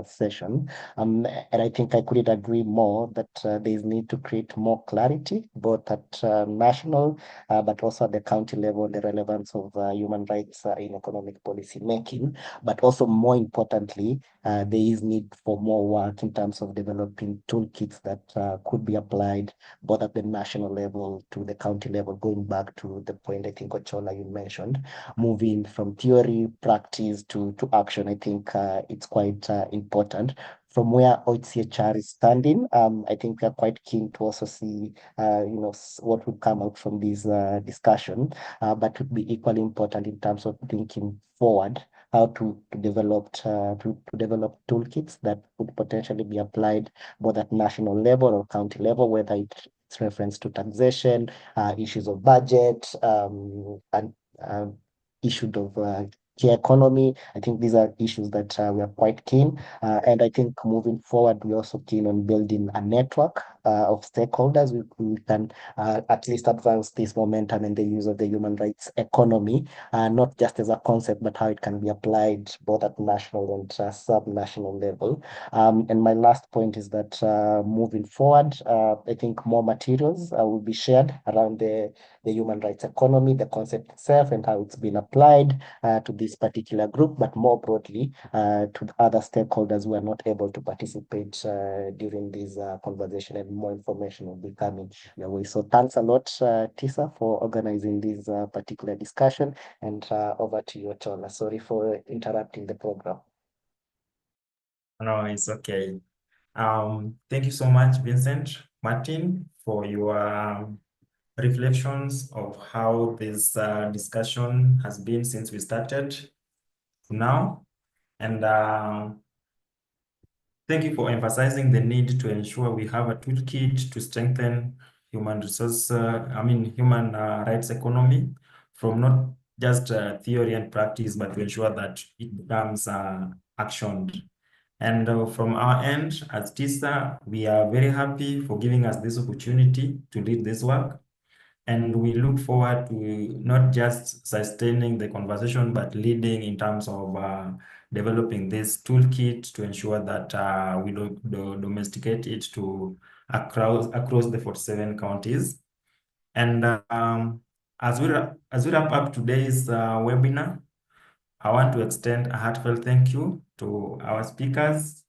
session. And I think I couldn't agree more that there is need to create more clarity, both at national, but also at the county level, the relevance of human rights in economic policy making. But also more importantly, there is need for more work in terms of developing toolkits that could be applied both at the national level to the county level, going back to the point I think Ochola you mentioned, moving from theory, practice to action. I think it's quite important. From where HCHR is standing, I think we are quite keen to also see, what would come out from this discussion, but would be equally important in terms of thinking forward how to develop toolkits that would potentially be applied both at national level or county level, whether it's reference to taxation, issues of budget, and issue of care economy. I think these are issues that we are quite keen. And I think moving forward, we're also keen on building a network of stakeholders. We can at least advance this momentum in the use of the human rights economy, not just as a concept, but how it can be applied both at national and sub-national level. And my last point is that moving forward, I think more materials will be shared around the human rights economy, the concept itself, and how it's been applied to this particular group, but more broadly to other stakeholders who are not able to participate during this conversation, and more information will be coming your way. So thanks a lot, TISA, for organizing this particular discussion, and over to you, Ochola. Sorry for interrupting the program. No, it's okay. Thank you so much, Vincent Martin, for your reflections of how this discussion has been since we started to now. And thank you for emphasizing the need to ensure we have a toolkit to strengthen human rights economy from not just theory and practice, but to ensure that it becomes actioned. And from our end, as TISA, we are very happy for giving us this opportunity to lead this work. And we look forward to not just sustaining the conversation, but leading in terms of developing this toolkit to ensure that we domesticate it to across the 47 counties. And as we wrap up today's webinar, I want to extend a heartfelt thank you to our speakers,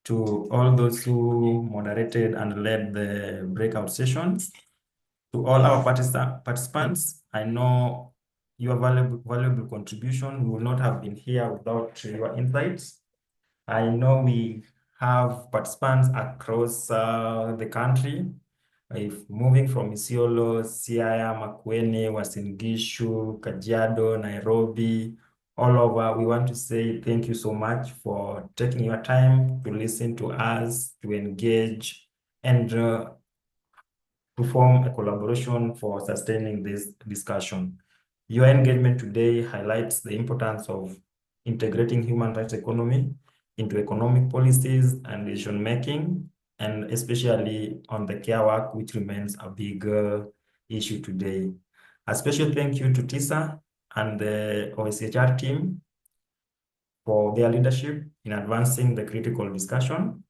to all those who moderated and led the breakout sessions, to all our participants. I know your valuable contribution will not have been here without your insights. I know we have participants across the country, if moving from Isiolo, Siaya, Makueni, Uasin Gishu, Kajiado, Nairobi, all over. We want to say thank you so much for taking your time to listen to us, to engage, and to form a collaboration for sustaining this discussion. Your engagement today highlights the importance of integrating human rights economy into economic policies and decision making, and especially on the care work, which remains a big issue today. A special thank you to TISA and the OHR team for their leadership in advancing the critical discussion.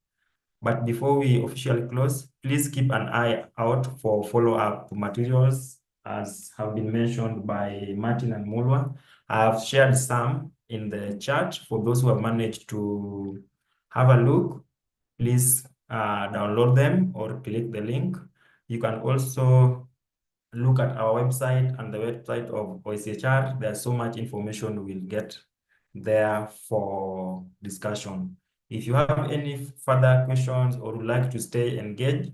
But before we officially close, please keep an eye out for follow-up materials, as have been mentioned by Martin and Mulwa. I have shared some in the chat for those who have managed to have a look. Please download them or click the link. You can also look at our website and the website of OHR. There's so much information we'll get there for discussion. If you have any further questions or would like to stay engaged,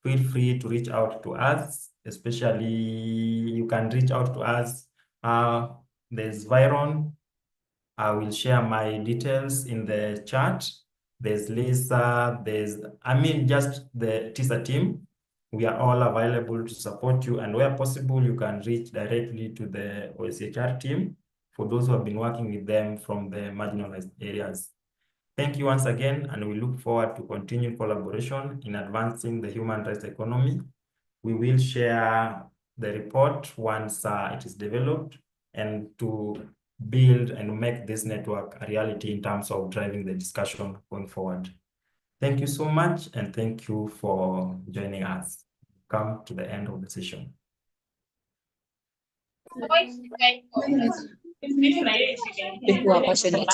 feel free to reach out to us. Especially, you can reach out to us. There's Viron. I will share my details in the chat. There's Lisa, just the TISA team. We are all available to support you, and where possible, you can reach directly to the OSHR team for those who have been working with them from the marginalized areas. Thank you once again, and we look forward to continued collaboration in advancing the human rights economy. We will share the report once it is developed, and to build and make this network a reality in terms of driving the discussion going forward. Thank you so much, and thank you for joining us. Come to the end of the session. If you are passionate